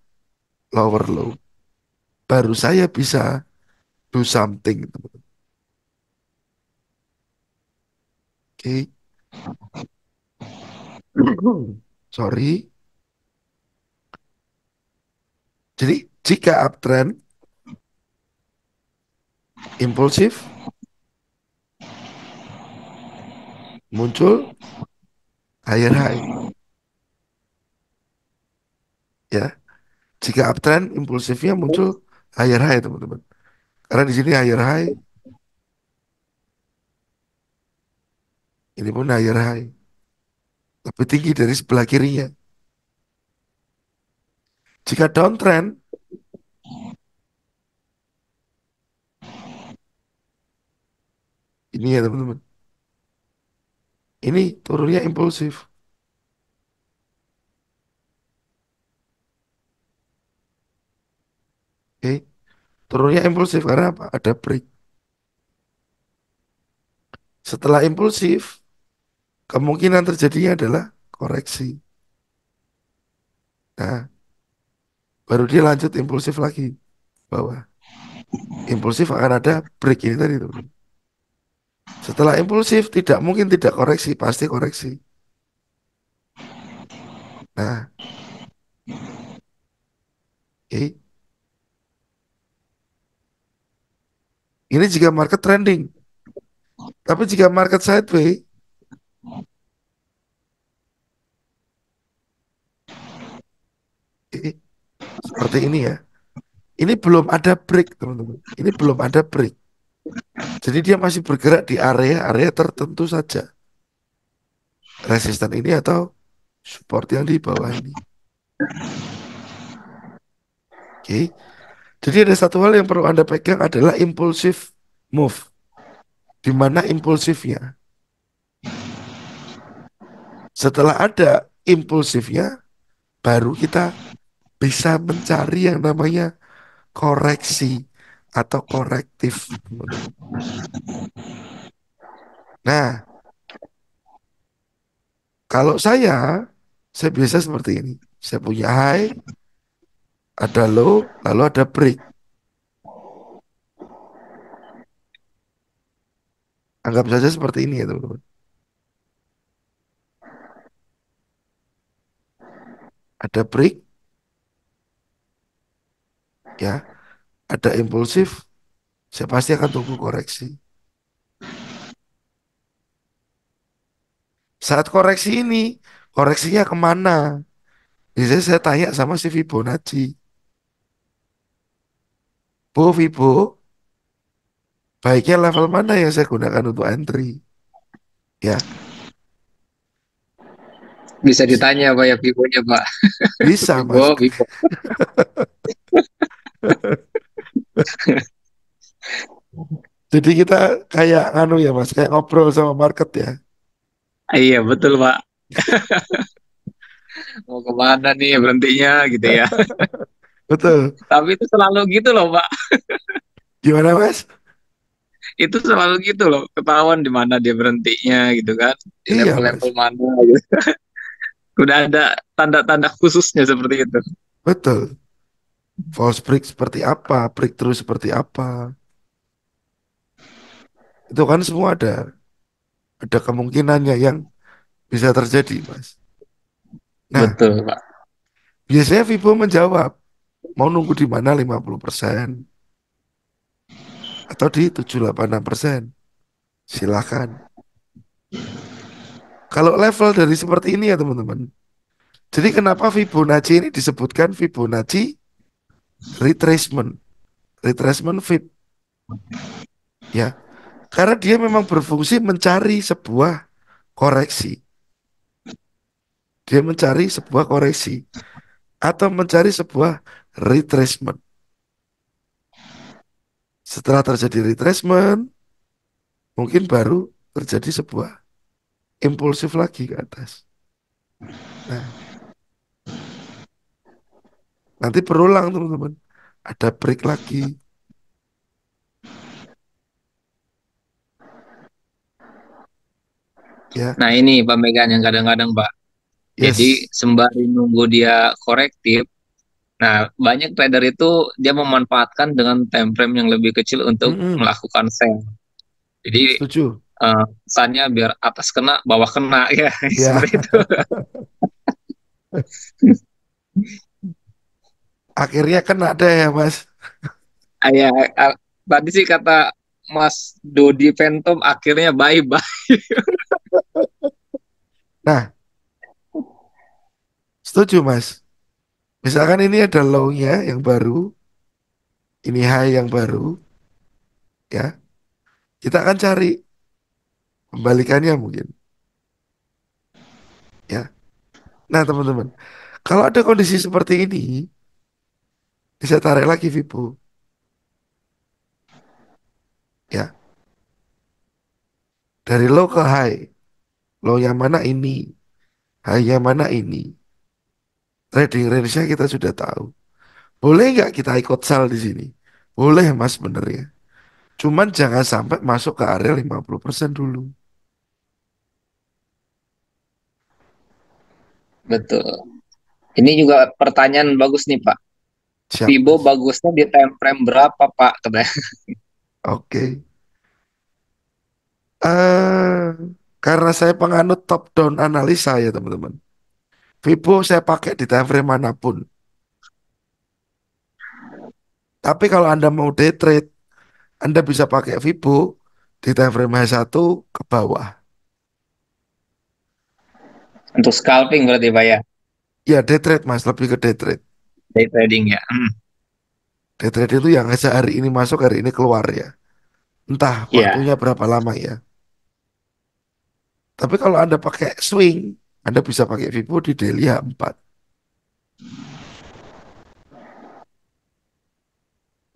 lower low. Baru saya bisa do something, teman-teman. Oke. Sorry. Jadi jika uptrend impulsif muncul higher high, ya. Jika uptrend impulsifnya muncul higher high, teman-teman. Karena di sini higher high, ini pun higher high, lebih tinggi dari sebelah kirinya. Jika downtrend, ini ya teman-teman. Ini turunnya impulsif. Oke. Turunnya impulsif karena apa? Ada break. Setelah impulsif, kemungkinan terjadinya adalah koreksi. Nah, baru dia lanjut impulsif lagi bawah. Impulsif akan ada break ini tadi, teman-teman. Setelah impulsif tidak mungkin tidak koreksi, pasti koreksi. Nah, oke. Ini jika market trending. Tapi jika market sideways, oke, seperti ini ya. Ini belum ada break, teman-teman. Ini belum ada break. Jadi dia masih bergerak di area-area tertentu saja. Resisten ini atau support yang di bawah ini. Oke. Jadi ada satu hal yang perlu Anda pegang adalah impulsif move. Di mana impulsifnya? Setelah ada impulsifnya, baru kita bisa mencari yang namanya koreksi atau korektif, teman-teman. Nah, kalau saya biasa seperti ini. Saya punya high, ada low, lalu ada break. Anggap saja seperti ini ya teman-teman. Ada break, ya, ada impulsif, saya pasti akan tunggu koreksi. Saat koreksi ini, koreksinya kemana? Biasanya saya tanya sama si Fibonacci. Bu Fibo, baiknya level mana yang saya gunakan untuk entry? Ya, Bisa ditanya Pak ya Vivonya Pak. bisa Mas. Vivo, Vivo. Jadi kita kayak anu ya Mas, kayak ngobrol sama market ya. Iya betul Pak. Mau kemana nih berhentinya gitu ya. Betul. Tapi itu selalu gitu loh Pak. Gimana Mas? Itu selalu gitu loh. Ketahuan di mana dia berhentinya gitu kan. Di Iya level-level Mas, mana gitu. Udah ada tanda-tanda khususnya seperti itu. betul. False break seperti apa, breakthrough seperti apa. Itu kan semua ada kemungkinannya yang bisa terjadi Mas. Nah, Betul Pak. biasanya Vivo menjawab, mau nunggu di mana 50% atau di 78,6%. Silakan. Kalau level dari seperti ini ya teman-teman. Jadi kenapa Fibonacci ini disebutkan Fibonacci retracement, retracement Fib ya. Karena dia memang berfungsi mencari sebuah koreksi. Dia mencari sebuah koreksi atau mencari sebuah retracement. Setelah terjadi retracement, mungkin baru terjadi sebuah impulsif lagi ke atas. Nah, nanti berulang teman-teman. Ada break lagi, ya. Nah ini Pak Megan yang kadang-kadang Pak. Jadi Yes. sembari nunggu dia korektif, nah banyak trader itu dia memanfaatkan dengan time frame yang lebih kecil untuk Mm-mm. melakukan sell. Jadi Setuju. kesannya biar atas kena, bawah kena ya Ya, seperti itu. akhirnya kan ada ya, Mas. Ya, tadi sih kata Mas Dodi Phantom akhirnya bye bye. Nah, setuju, Mas. Misalkan ini ada low-nya yang baru, ini high yang baru, ya. Kita akan cari pembalikannya mungkin, ya. Nah, teman-teman, kalau ada kondisi seperti ini, bisa tarik lagi Vibo, ya. Dari low ke high, low yang mana ini, high yang mana ini. Trading range-nya kita sudah tahu. Boleh nggak kita ikut sell di sini? Boleh, Mas, bener ya. Cuman jangan sampai masuk ke area 50% dulu. Betul. Ini juga pertanyaan bagus nih Pak. Siap, Vibo Mas. bagusnya di time frame berapa Pak? Katanya. Oke. eh karena saya penganut top down analisa ya teman-teman. Vibo saya pakai di time frame manapun. Tapi kalau Anda mau day trade, Anda bisa pakai Vibo di time frame H1 ke bawah. Untuk scalping berarti Pak ya. Ya day trade Mas, lebih ke day trade. Day trading ya. Day trade itu yang hari ini masuk, hari ini keluar ya. Entah Ya, waktunya berapa lama ya. Tapi kalau Anda pakai swing, Anda bisa pakai Vibo di daily H4.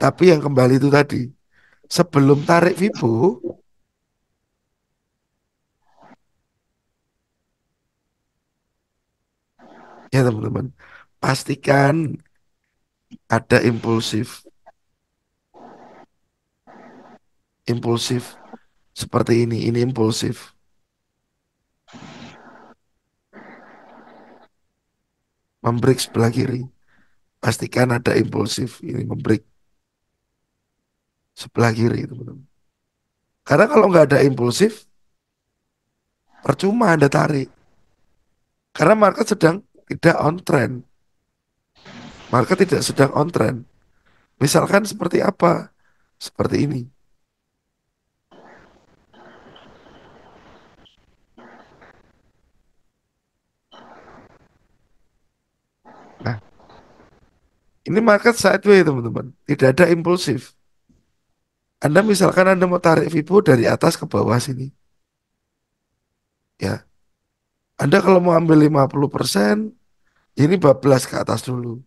Tapi yang kembali itu tadi, sebelum tarik Vibo, ya teman-teman, pastikan ada impulsif. Impulsif seperti ini impulsif. Membreak sebelah kiri. pastikan ada impulsif ini membreak sebelah kiri, teman-teman. Karena kalau nggak ada impulsif, percuma Anda tarik. Karena market sedang tidak on trend. Market tidak sedang on trend. Misalkan seperti apa? Seperti ini. Nah, ini market sideways, teman-teman. Tidak ada impulsif. Anda misalkan Anda mau tarik Vibo dari atas ke bawah sini. Ya, Anda kalau mau ambil 50%, ini bablas ke atas dulu.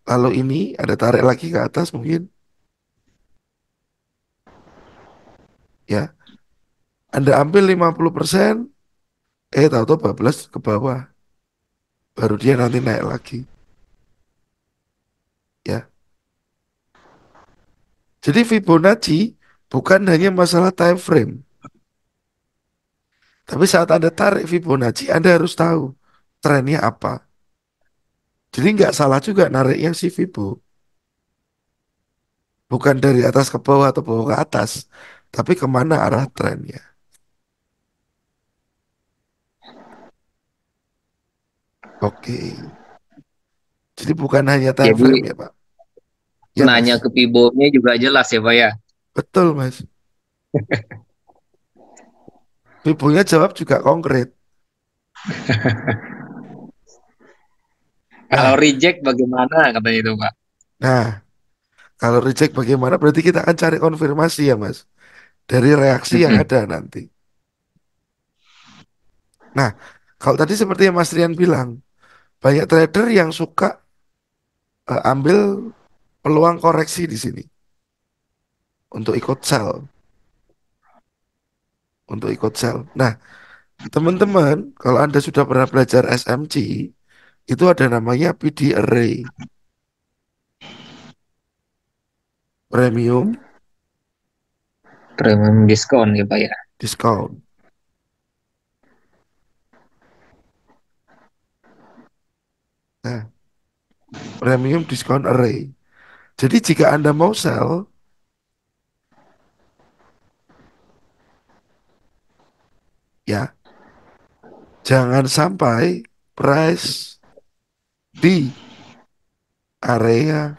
Lalu ini ada tarik lagi ke atas mungkin. Ya, Anda ambil 50%, tahu-tahu bablas ke bawah. Baru dia nanti naik lagi. Ya, jadi Fibonacci bukan hanya masalah time frame. Tapi saat Anda tarik Fibonacci, Anda harus tahu trennya apa. Jadi nggak salah juga nariknya si Fibo. Bukan dari atas ke bawah atau bawah ke atas. Tapi kemana arah trennya. Oke. Jadi bukan hanya time Jadi frame ya Pak. Ya nanya Mas. ke Pibonya juga jelas ya Pak ya. Betul Mas. Fibonya jawab juga konkret. Kalau Nah, reject bagaimana katanya itu Pak. nah, kalau reject bagaimana? Berarti kita akan cari konfirmasi ya Mas. Dari reaksi yang Mm-mm. ada nanti. Nah, kalau tadi seperti yang Mas Rian bilang, banyak trader yang suka ambil peluang koreksi di sini untuk ikut sell, untuk ikut sell. Nah, teman-teman, kalau Anda sudah pernah belajar SMC, itu ada namanya PD array, premium Premium diskon ya Pak ya. discount. Nah, premium discount array. Jadi jika Anda mau sell, ya jangan sampai price di area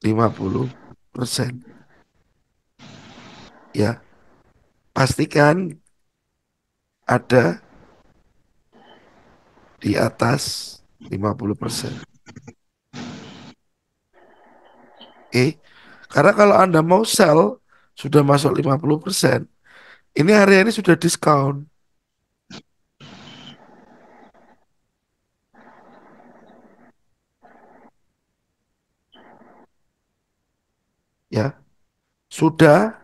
50%. Ya, pastikan ada di atas 50%. Oke, karena kalau Anda mau sell sudah masuk 50%, ini area ini sudah diskon. Ya, sudah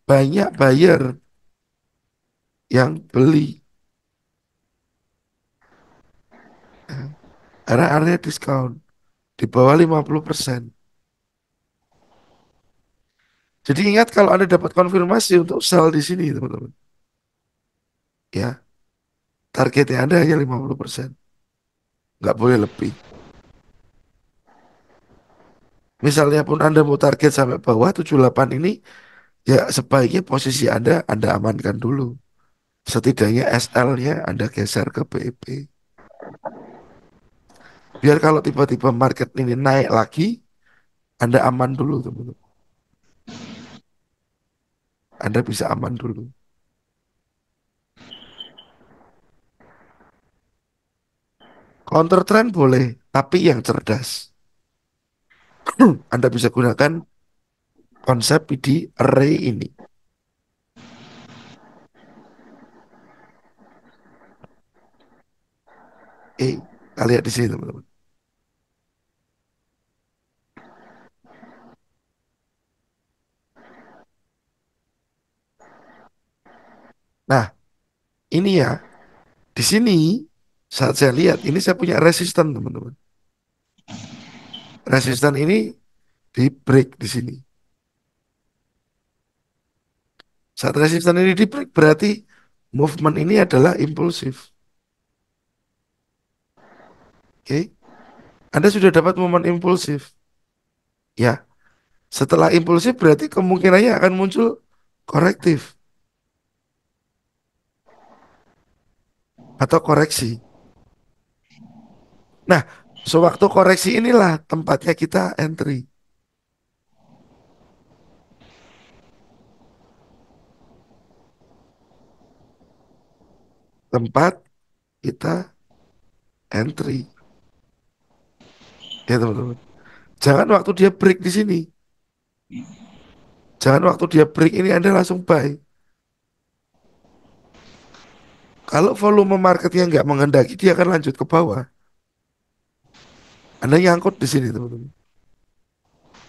banyak buyer yang beli. Ya, karena area diskon di bawah 50%. Jadi ingat kalau Anda dapat konfirmasi untuk sell di sini, teman-teman. Ya, targetnya Anda hanya 50%. Nggak boleh lebih. Misalnya pun Anda mau target sampai bawah 78 ini, ya sebaiknya posisi Anda amankan dulu. Setidaknya SL-nya Anda geser ke PEP. Biar kalau tiba-tiba market ini naik lagi, Anda aman dulu, teman-teman. Anda bisa aman dulu. Counter trend boleh, tapi yang cerdas. Anda bisa gunakan konsep PD array ini. Kita lihat di sini, teman-teman. Nah, ini ya, di sini saat saya lihat, ini saya punya resisten, teman-teman. Resisten ini di break di sini. Saat resisten ini di break berarti movement ini adalah impulsif. Oke, Anda sudah dapat momen impulsif. Ya, setelah impulsif berarti kemungkinannya akan muncul korektif atau koreksi. Nah, sewaktu koreksi inilah tempatnya kita entry. Tempat kita entry. Ya teman-teman. Jangan waktu dia break di sini. Jangan waktu dia break ini Anda langsung buy. Kalau volume marketnya nggak menghendaki, dia akan lanjut ke bawah. Anda nyangkut di sini teman-teman.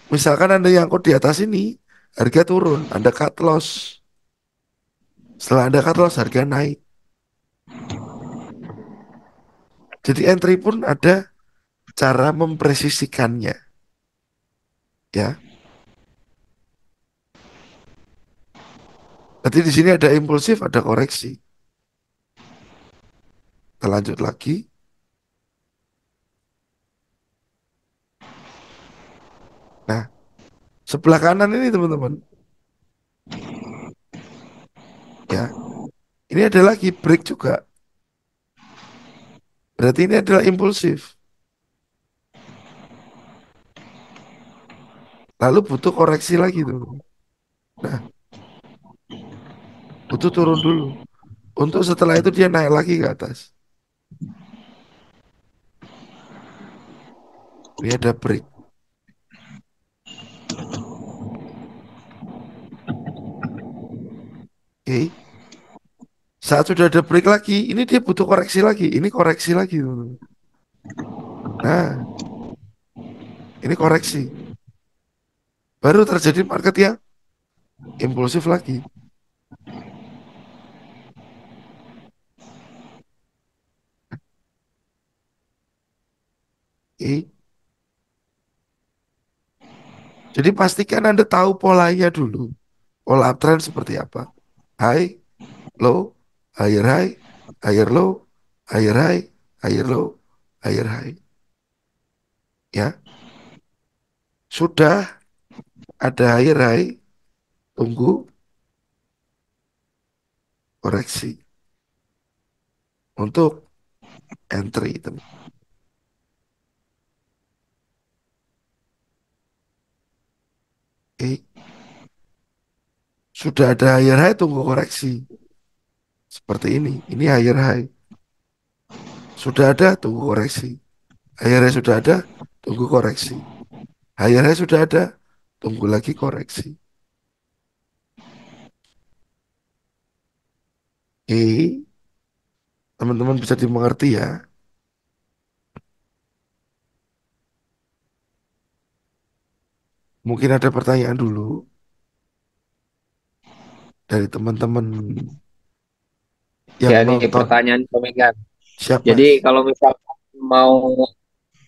Misalkan Anda nyangkut di atas ini, harga turun, Anda cut loss. Setelah Anda cut loss, harga naik. Jadi entry pun ada cara mempresisikannya, ya. Berarti di sini ada impulsif, ada koreksi. Kita lanjut lagi. Nah, sebelah kanan ini teman-teman, ya. Ini ada lagi break juga. Berarti ini adalah impulsif. Lalu butuh koreksi lagi teman-teman. Nah, butuh turun dulu. Untuk setelah itu dia naik lagi ke atas. Ini ada break. Oke. Saat sudah ada break lagi, ini dia butuh koreksi lagi. Ini koreksi lagi teman-teman. Nah, ini koreksi. Baru terjadi market yang impulsif lagi. Oke. Jadi pastikan Anda tahu polanya dulu. Pola uptrend seperti apa. High, low, higher, higher low, higher, higher low, higher high. Ya, sudah ada higher high, tunggu koreksi untuk entry, teman. Oke, sudah ada higher high, tunggu koreksi. Seperti ini. Ini higher high. Sudah ada, tunggu koreksi. Higher high sudah ada, tunggu koreksi. Higher high sudah ada, tunggu lagi koreksi. Oke, teman-teman bisa dimengerti ya. Mungkin ada pertanyaan dulu dari teman-teman Ya yang ini nonton. pertanyaan Pak Megan. Siap, Jadi Mas. kalau misal mau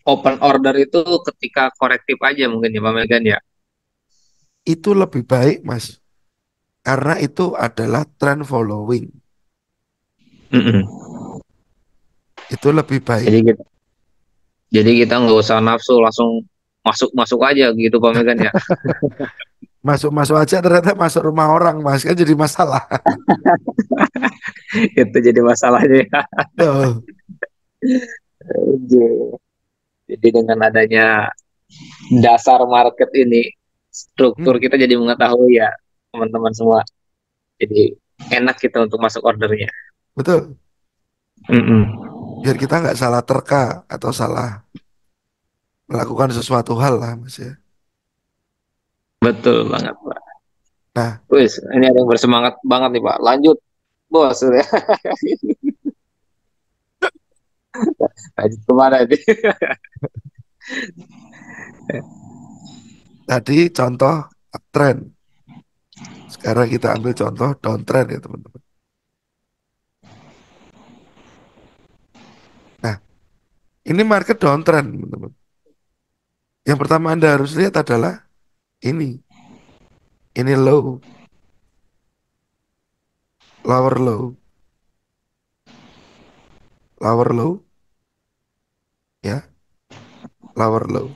open order itu ketika korektif aja mungkin ya Pak Megan ya. Itu lebih baik, Mas. Karena itu adalah trend following. Mm-mm. Itu lebih baik. Jadi kita, jadi kita nggak usah nafsu langsung masuk-masuk aja gitu Pak Megan ya. Masuk-masuk aja ternyata masuk rumah orang, Mas. Kan jadi masalah. Itu jadi masalahnya ya. Tuh. Jadi dengan adanya dasar market ini, struktur Hmm, kita jadi mengetahui ya teman-teman semua. Jadi enak kita untuk masuk ordernya. betul. Mm-mm. Biar kita nggak salah terka atau salah melakukan sesuatu hal lah, Mas ya. Betul banget Pak. Nah, Wis, ini ada yang bersemangat banget nih Pak. Lanjut bos. Lanjut kemana ini? tadi contoh uptrend. Sekarang kita ambil contoh downtrend ya, teman-teman. Nah, ini market downtrend, teman-teman. Yang pertama Anda harus lihat adalah ini. Ini low, lower low, lower low, ya, lower low.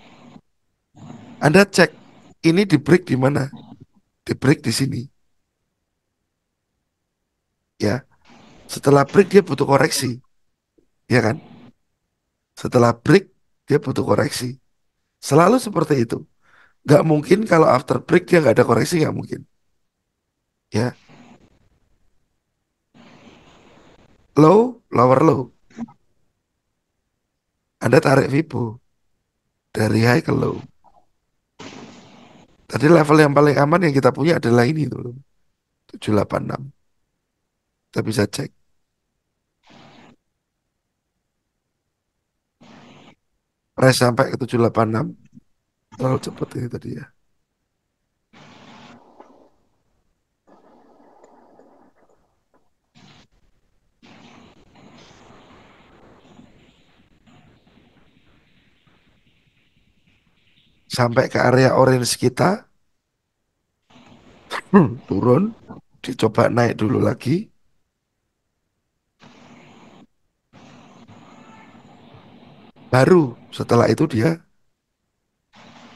Anda cek ini di break di mana? Di break di sini, ya. Setelah break dia butuh koreksi, ya kan? Setelah break dia butuh koreksi. Selalu seperti itu. Nggak mungkin kalau after break dia nggak ada koreksi, nggak mungkin. Ya, low, lower low. Anda tarik Vibo dari high ke low. Tadi level yang paling aman yang kita punya adalah ini tuh, 786. Kita bisa cek. Price sampai ke 786 terlalu cepat ini tadi ya. Sampai ke area orange kita, turun, dicoba naik dulu lagi, baru setelah itu dia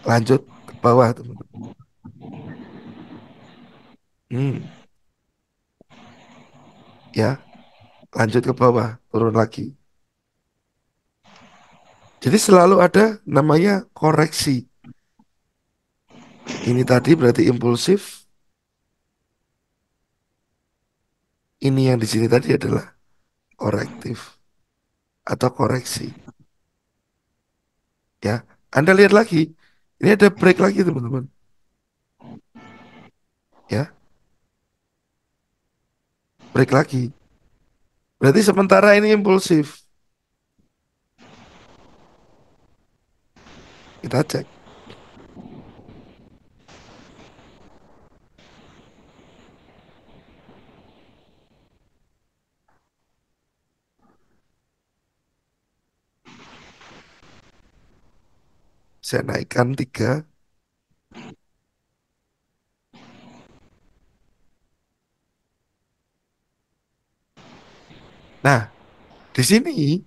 lanjut ke bawah, teman-teman. Hmm, ya, lanjut ke bawah, turun lagi. Jadi selalu ada namanya koreksi. Ini tadi berarti impulsif, ini yang di sini tadi adalah korektif atau koreksi. Ya, Anda lihat lagi, ini ada break lagi, teman-teman. Ya, break lagi. Berarti sementara ini impulsif. Kita cek. Saya naikkan 3. Nah, di sini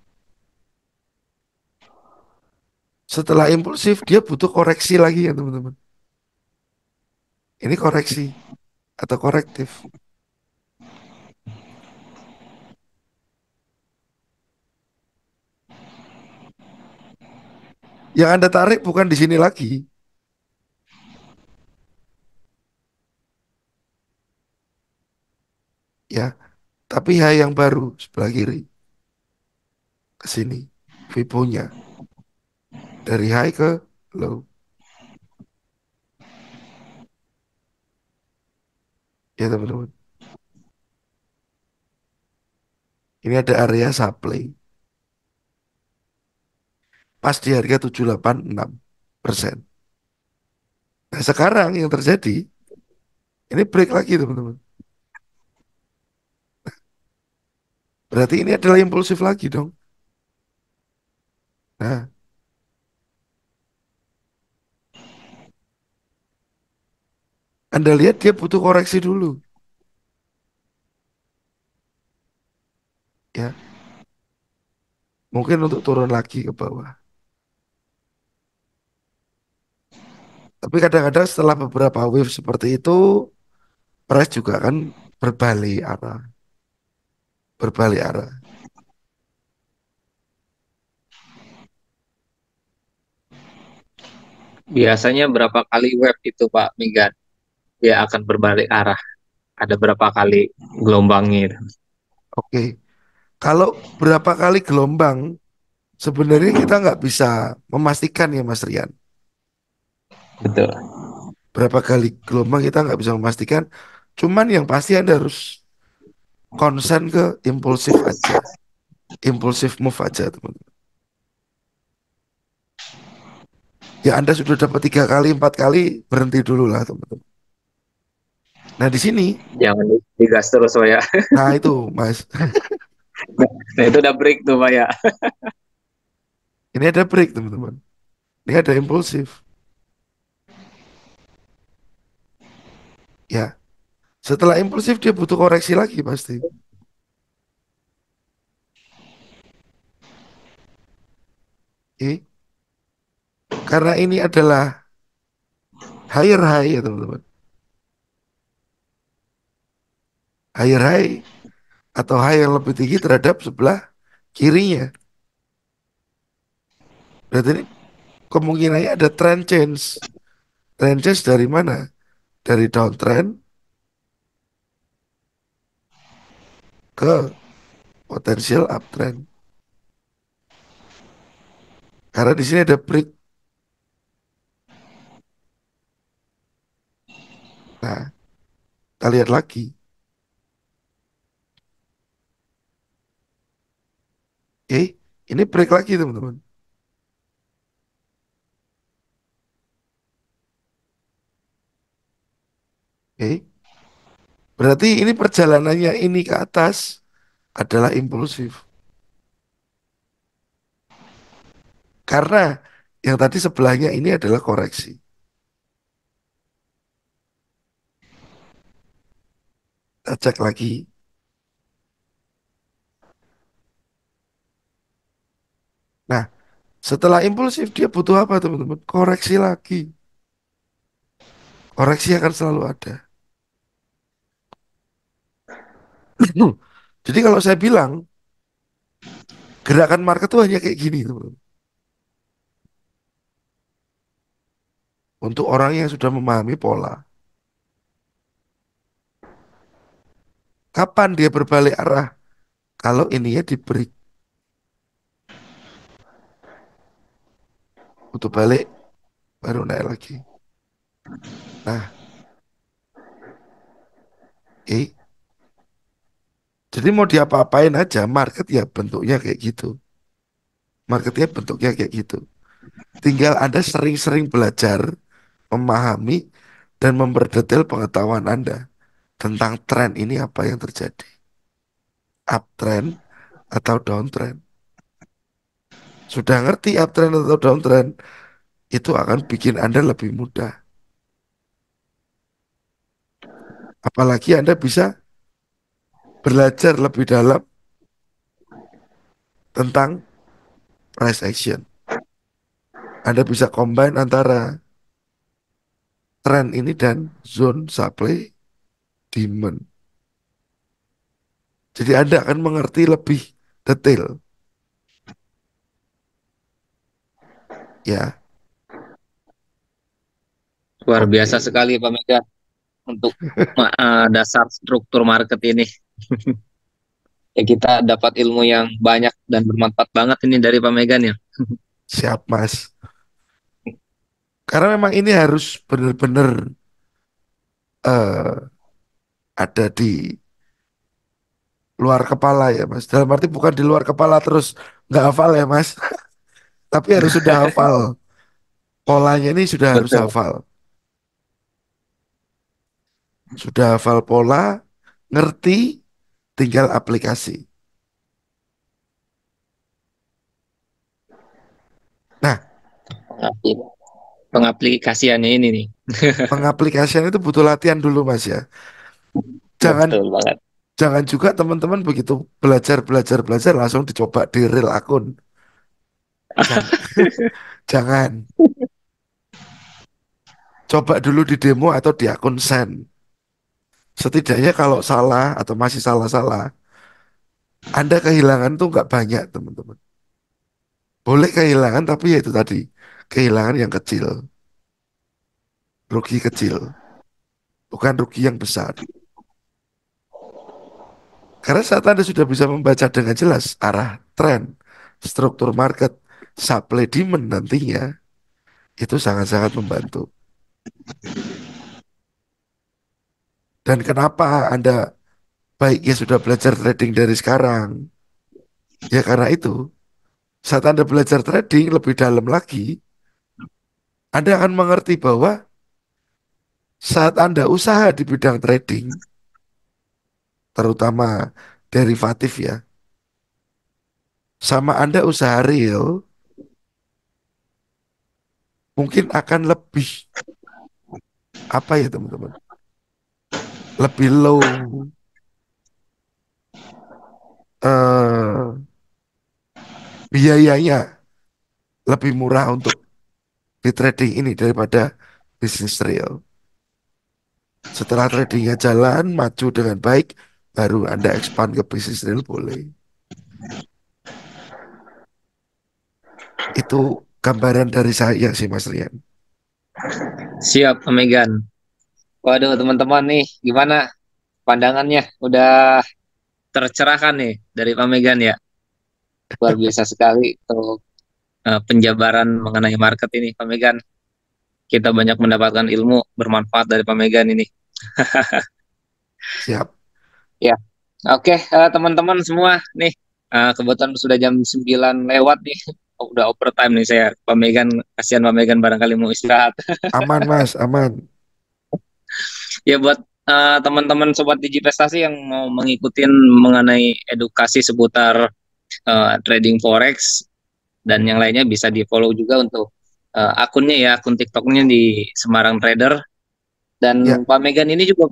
setelah impulsif dia butuh koreksi lagi ya, teman-teman. Ini koreksi atau korektif. Yang Anda tarik bukan di sini lagi, ya, tapi high yang baru sebelah kiri ke sini. Vibonya dari high ke low. Ya, teman-teman. Ini ada area supply. Pas di harga 786%. Nah, sekarang yang terjadi, ini break lagi, teman-teman. Berarti ini adalah impulsif lagi dong. Nah, Anda lihat dia butuh koreksi dulu. Ya, mungkin untuk turun lagi ke bawah. Tapi kadang-kadang setelah beberapa wave seperti itu, price juga kan berbalik arah, berbalik arah. Biasanya berapa kali web itu Pak Migan? Dia akan berbalik arah. Ada berapa kali gelombangnya itu? Oke, kalau berapa kali gelombang, sebenarnya kita nggak bisa memastikan ya Mas Rian. Betul. Berapa kali gelombang kita nggak bisa memastikan. Cuman yang pasti Anda harus konsen ke impulsif aja, impulsif move aja teman-teman. Ya Anda sudah dapat 3 kali, 4 kali, berhenti dulu lah teman-teman. Nah di sini, Jangan digas terus Pak ya. nah itu Mas, Nah itu udah break tuh Pak ya. ini ada break teman-teman. Ini ada impulsif. Ya, setelah impulsif dia butuh koreksi lagi pasti. Oke. Karena ini adalah higher high ya teman-teman. Higher high atau high yang lebih tinggi terhadap sebelah kirinya. Berarti ini kemungkinannya ada trend change. Trend change dari mana? Dari downtrend ke potensial uptrend. Karena di sini ada break. Nah, kita lihat lagi. Oke, ini break lagi teman-teman. Oke, berarti ini perjalanannya ini ke atas adalah impulsif. Karena yang tadi sebelahnya ini adalah koreksi. Kita cek lagi. Nah, setelah impulsif dia butuh apa teman-teman? Koreksi lagi. Koreksi akan selalu ada. Jadi kalau saya bilang gerakan market itu hanya kayak gini teman-teman. Untuk orang yang sudah memahami pola. Kapan dia berbalik arah? Kalau ininya di break. Untuk balik baru naik lagi. Nah, oke. Jadi mau diapa-apain aja, market ya bentuknya kayak gitu. Marketnya bentuknya kayak gitu. Tinggal Anda sering-sering belajar, memahami, dan memperdetail pengetahuan Anda tentang tren ini apa yang terjadi. Uptrend atau downtrend. Sudah ngerti uptrend atau downtrend, itu akan bikin Anda lebih mudah. Apalagi Anda bisa belajar lebih dalam tentang price action. Anda bisa combine antara tren ini dan zone supply demand. Jadi Anda akan mengerti lebih detail. Ya, Luar biasa oke. sekali Pak Mega untuk dasar struktur market ini. Ya kita dapat ilmu yang banyak dan bermanfaat banget ini dari Pak Megan ya. Siap, Mas. Karena memang ini harus benar-benar eh, ada di luar kepala ya, Mas. Dalam arti bukan di luar kepala terus nggak hafal ya, Mas. Tapi harus sudah hafal. Polanya ini sudah harus Betul. hafal. Sudah hafal pola, ngerti, tinggal aplikasi. Nah, Pengaplikasiannya ini nih. pengaplikasian itu butuh latihan dulu, Mas ya. Jangan Betul banget. jangan juga teman-teman begitu belajar belajar belajar langsung dicoba di real akun. Jangan, jangan. Coba dulu di demo atau di akun Sen. Setidaknya kalau salah atau masih salah-salah, Anda kehilangan tuh nggak banyak, teman-teman. Boleh kehilangan, tapi ya itu tadi, kehilangan yang kecil, rugi kecil, bukan rugi yang besar. Karena saat Anda sudah bisa membaca dengan jelas arah tren, struktur market, supply demand nantinya, itu sangat-sangat membantu. Dan kenapa Anda baiknya sudah belajar trading dari sekarang? Ya karena itu, saat Anda belajar trading lebih dalam lagi, Anda akan mengerti bahwa saat Anda usaha di bidang trading, terutama derivatif ya, sama Anda usaha real, mungkin akan lebih, apa ya teman-teman, lebih low eh biayanya lebih murah untuk di trading ini daripada bisnis real. Setelah tradingnya jalan, maju dengan baik, baru Anda expand ke bisnis real boleh. Itu gambaran dari saya sih Mas Rian. Siap, Pak Megan. Waduh, teman-teman nih, gimana pandangannya? Udah tercerahkan nih dari Pak Megan ya. Luar biasa sekali untuk penjabaran mengenai market ini, Pak Megan. Kita banyak mendapatkan ilmu bermanfaat dari Pak Megan ini. Siap. Ya, oke, teman-teman semua nih, kebetulan sudah jam 9 lewat nih. Oh, udah overtime nih saya. Pak Megan, kasihan Pak Megan barangkali mau istirahat. Aman Mas, aman. Ya buat teman-teman sobat Digivestasi yang mau mengikuti mengenai edukasi seputar trading forex dan yang lainnya bisa di-follow juga untuk akunnya ya, akun TikToknya di Semarang Trader. Ya, Dan Pak Megan ini juga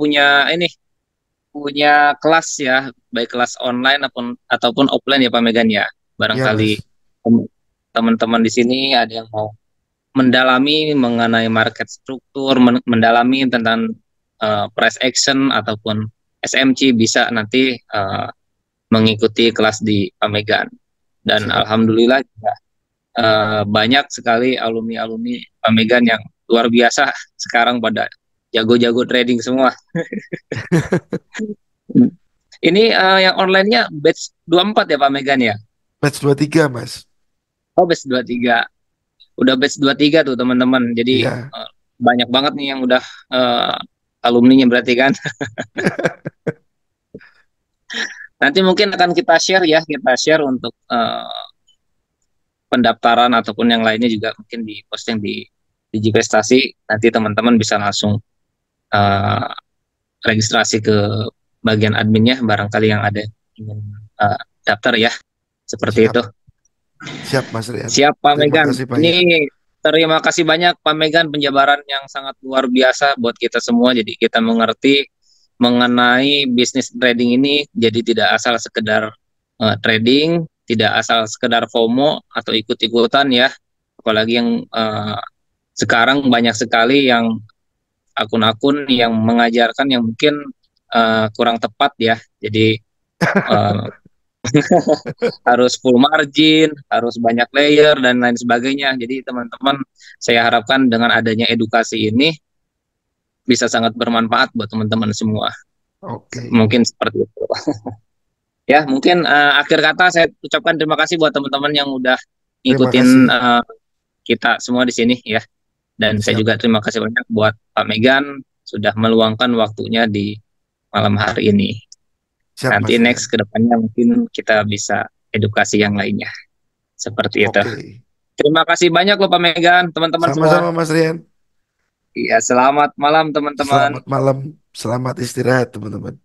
punya kelas ya, baik kelas online ataupun offline ya Pak Megan ya. ya Barangkali Mas. teman-teman di sini ada yang mau mendalami mengenai market struktur, mendalami tentang price action ataupun SMC bisa nanti mengikuti kelas di Pamegan. Dan Siap. alhamdulillah juga, banyak sekali alumni-alumni Pamegan yang luar biasa sekarang pada jago-jago trading semua. Ini yang online-nya batch 24 ya Pak Megan ya? Batch 23 Mas. Oh, batch 23. Udah batch 23 tuh teman-teman. Jadi Iya. banyak banget nih yang udah uh, alumninya berarti kan. Nanti mungkin akan kita share ya, kita share untuk pendaftaran ataupun yang lainnya juga mungkin di posting di Digivestasi. Nanti teman-teman bisa langsung uh, registrasi ke bagian adminnya, barangkali yang ada ingin daftar ya, seperti Siap. itu. Siap Mas Rian. Siap Pak Terima Megan. kasih banyak. Ini terima kasih banyak Pak Megan, penjabaran yang sangat luar biasa buat kita semua. Jadi kita mengerti mengenai bisnis trading ini, jadi tidak asal sekedar trading, tidak asal sekedar FOMO atau ikut-ikutan ya. Apalagi yang sekarang banyak sekali yang akun-akun yang mengajarkan yang mungkin kurang tepat ya. Jadi uh, harus full margin, harus banyak layer dan lain sebagainya. Jadi teman-teman, saya harapkan dengan adanya edukasi ini bisa sangat bermanfaat buat teman-teman semua. Oke. Mungkin seperti itu. Ya, mungkin akhir kata saya ucapkan terima kasih buat teman-teman yang udah Terima ngikutin kasih. kita semua di sini ya. Dan saya Siap. juga terima kasih banyak buat Pak Megan sudah meluangkan waktunya di malam hari ini. Siap Nanti Mas next Rian. ke depannya mungkin kita bisa edukasi yang lainnya. Seperti itu. Oke. Terima kasih banyak loh Pak Megan, teman-teman semua. Sama-sama Mas Rian. Iya, selamat malam teman-teman. Selamat malam. Selamat istirahat teman-teman.